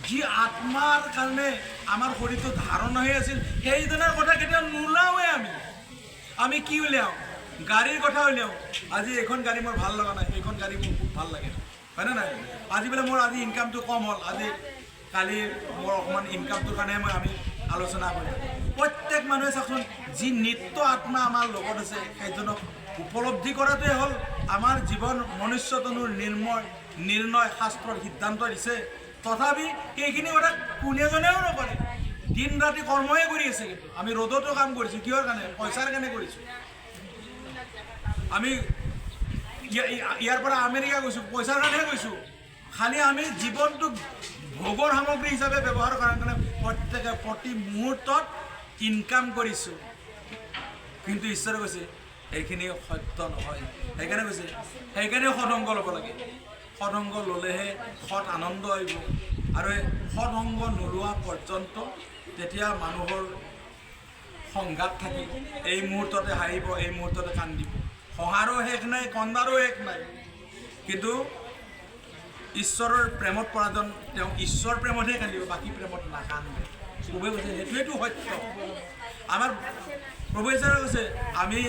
যি আত্মাৰ কাৰণে আমাৰ শৰীৰটো ধাৰণ হৈ আছিল সেইজনৰ কথা কেতিয়াও নোলাওঁৱে আমি কি উলিয়াওঁ গাড়ীৰ কথা উলিয়াওঁ আজি এইখন গাড়ী মোৰ ভাল লগা নাই সেইখন গাড়ী মোৰ খুব ভাল লাগে হয়নে নাই আজি বোলে মোৰ আজি ইনকামটো কম হ'ল আজি কালি মোৰ অকণমান ইনকামটোৰ কাৰণে আমি আলোচনা কৰিম প্ৰত্যেক মানুহে চাওকচোন যি নিত্য আত্মা আমাৰ লগত আছে সেইজনক উপলব্ধি কৰাটোৱে হ'ল আমাৰ জীৱন মনুষ্যতনুৰ নিৰ্ণয় শাস্ত্ৰৰ সিদ্ধান্ত দিছে তথাপি সেইখিনি কথা কোনেজনেও নকৰে দিন ৰাতি কৰ্মই কৰি আছে কিন্তু আমি ৰ'দতো কাম কৰিছোঁ কিহৰ কাৰণে পইচাৰ কাৰণে কৰিছোঁ আমি ইয়াৰ পৰা আমেৰিকা গৈছোঁ পইচাৰ কাৰণেহে গৈছোঁ খালি আমি জীৱনটোক ভোগৰ সামগ্ৰী হিচাপে ব্যৱহাৰ কৰাৰ কাৰণে প্ৰত্যেকে প্ৰতি মুহূৰ্তত ইনকাম কৰিছোঁ কিন্তু ঈশ্বৰে কৈছে এইখিনি সত্য নহয় সেইকাৰণে কৈছে সেইকাৰণে সৎসংগ ল'ব লাগে সৎসংগ ল'লেহে সৎ আনন্দ আহিব আৰু সৎসংগ নোলোৱা পৰ্যন্ত তেতিয়া মানুহৰ সংঘাত থাকি এই মুহূৰ্ততে হাঁহিব এই মুহূৰ্ততে কান্দিব সঁহাৰো শেষ নাই কন্দাৰো শেষ নাই কিন্তু ঈশ্বৰৰ প্ৰেমত পৰাজন তেওঁ ঈশ্বৰ প্ৰেমতহে কান্দিব বাকী প্ৰেমত নাকান্দে প্ৰভুৱে কৈছে সেইটোৱেতো সত্য আমাৰ প্ৰভু ঈশ্বৰে কৈছে আমি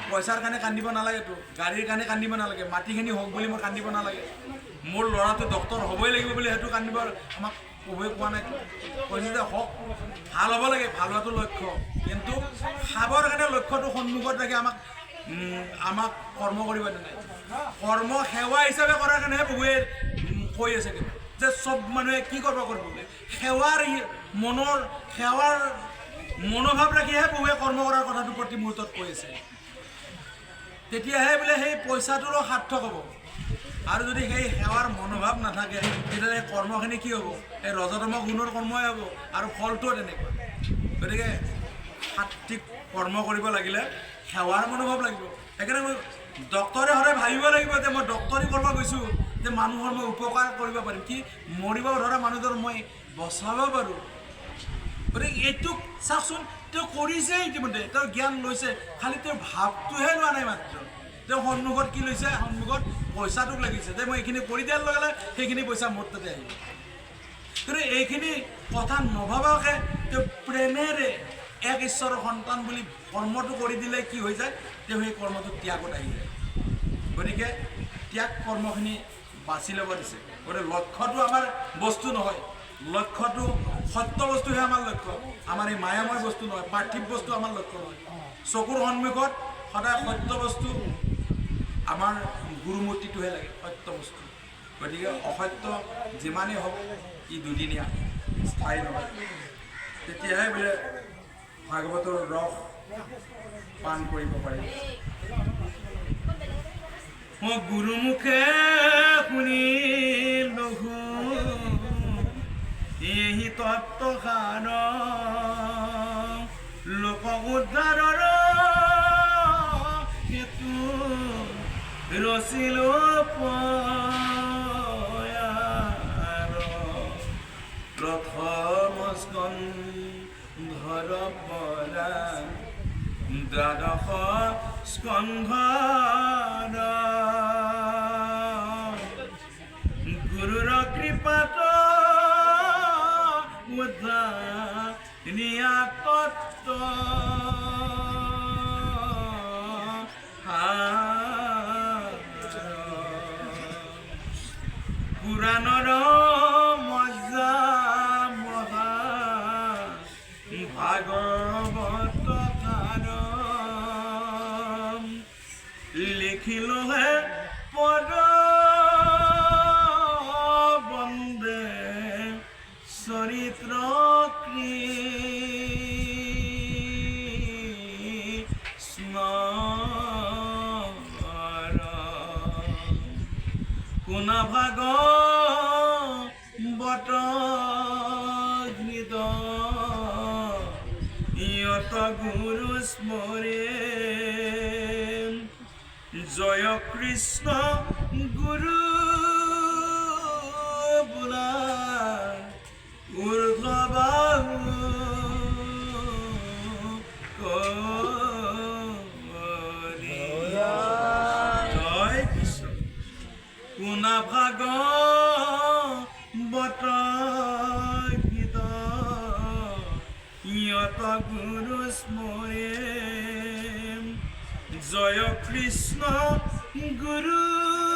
পইচাৰ কাৰণে কান্দিব নালাগেতো গাড়ীৰ কাৰণে কান্দিব নালাগে মাটিখিনি হওক বুলি মই কান্দিব নালাগে মোৰ ল'ৰাটো ডক্তৰ হ'বই লাগিব বুলি সেইটো কান্দিব আমাক প্ৰভুৱে কোৱা নাই কৈছে যে হওক ভাল হ'ব লাগে ভাল হোৱাটো লক্ষ্য কিন্তু খাবৰ কাৰণে লক্ষ্যটো সন্মুখত ৰাখি আমাক কৰ্ম কৰিব নাই কৰ্ম সেৱা হিচাপে কৰাৰ কাৰণেহে প্ৰভুৱে কৈ আছে কিন্তু যে চব মানুহে কি কৰিব বোলে সেৱাৰ মনোভাৱ ৰাখিহে প্ৰভুৱে কৰ্ম কৰাৰ কথাটো প্ৰতি মুহূৰ্তত কৈ আছে তেতিয়াহে বোলে সেই পইচাটোৰো সাৰ্থক হ'ব আৰু যদি সেই সেৱাৰ মনোভাৱ নাথাকে তেতিয়াহ'লে কৰ্মখিনি কি হ'ব এই ৰজতম গুণৰ কৰ্মই হ'ব আৰু ফলটোও তেনেকুৱা গতিকে সাত্বিক কৰ্ম কৰিব লাগিলে সেৱাৰ মনোভাৱ লাগিব সেইকাৰণে মই ডক্তৰে সদায় ভাবিব লাগিব যে মই ডক্তৰী কৰিব গৈছোঁ যে মানুহৰ মই উপকাৰ কৰিব পাৰিম কি মৰিব ধৰা মানুহজন মই বচাব পাৰোঁ গতিকে এইটোক চাওকচোন তেওঁ কৰিছে ইতিমধ্যে তেওঁ জ্ঞান লৈছে খালি তেওঁ ভাৱটোহে লোৱা নাই মাত্ৰ তেওঁ সন্মুখত কি লৈছে সন্মুখত পইচাটোক লাগিছে যে মই এইখিনি কৰি দিয়াৰ লগে লগে সেইখিনি পইচা মোৰ তাতে আহিব কিন্তু এইখিনি কথা নভবাকে তেওঁ প্ৰেমেৰে এক ঈশ্বৰৰ সন্তান বুলি কৰ্মটো কৰি দিলে কি হৈ যায় তেওঁ সেই কৰ্মটো ত্যাগত আহি যায় গতিকে ত্যাগ কৰ্মখিনি বাছি ল'ব দিছে গতিকে লক্ষ্যটো আমাৰ বস্তু নহয় লক্ষ্যটো সত্য বস্তুহে আমাৰ লক্ষ্য আমাৰ এই মায়াময় বস্তু নহয় পাৰ্থিৱ বস্তু আমাৰ লক্ষ্য নহয় চকুৰ সন্মুখত সদায় সত্য বস্তু আমাৰ গুৰুমূৰ্তিটোহে লাগে সত্য বস্তু গতিকে অসত্য যিমানেই হওক ই দুদিনীয়া স্থায়ী নহয় তেতিয়াহে বোলে ভাগৱতৰ ৰস পান কৰিব পাৰি মই গুৰুমুখে শুনিলো এই তত্ত্বসাৰ লোক উদ্ধাৰৰ হেতু ৰচিলো প্ৰথম স্কন্ধৰ পৰা দ্বাদশ স্কন্ধৰ গুৰুৰ কৃপাত উদ্ধাৰিয়া তত্ত্ব পুৰাণৰ মজ্জা মহা ভাগৱত লিখিলো হে পদ বন্দে চৰিত্ৰ কৃষ্ণ কোনা ভাগ বত ইয়ত গুৰু স্মৰে জয় কৃষ্ণ গুৰু বোলা উৰ্ধ ভাগৱত গীত ইয়ত গুৰু স্মৰে জয় কৃষ্ণ গুৰু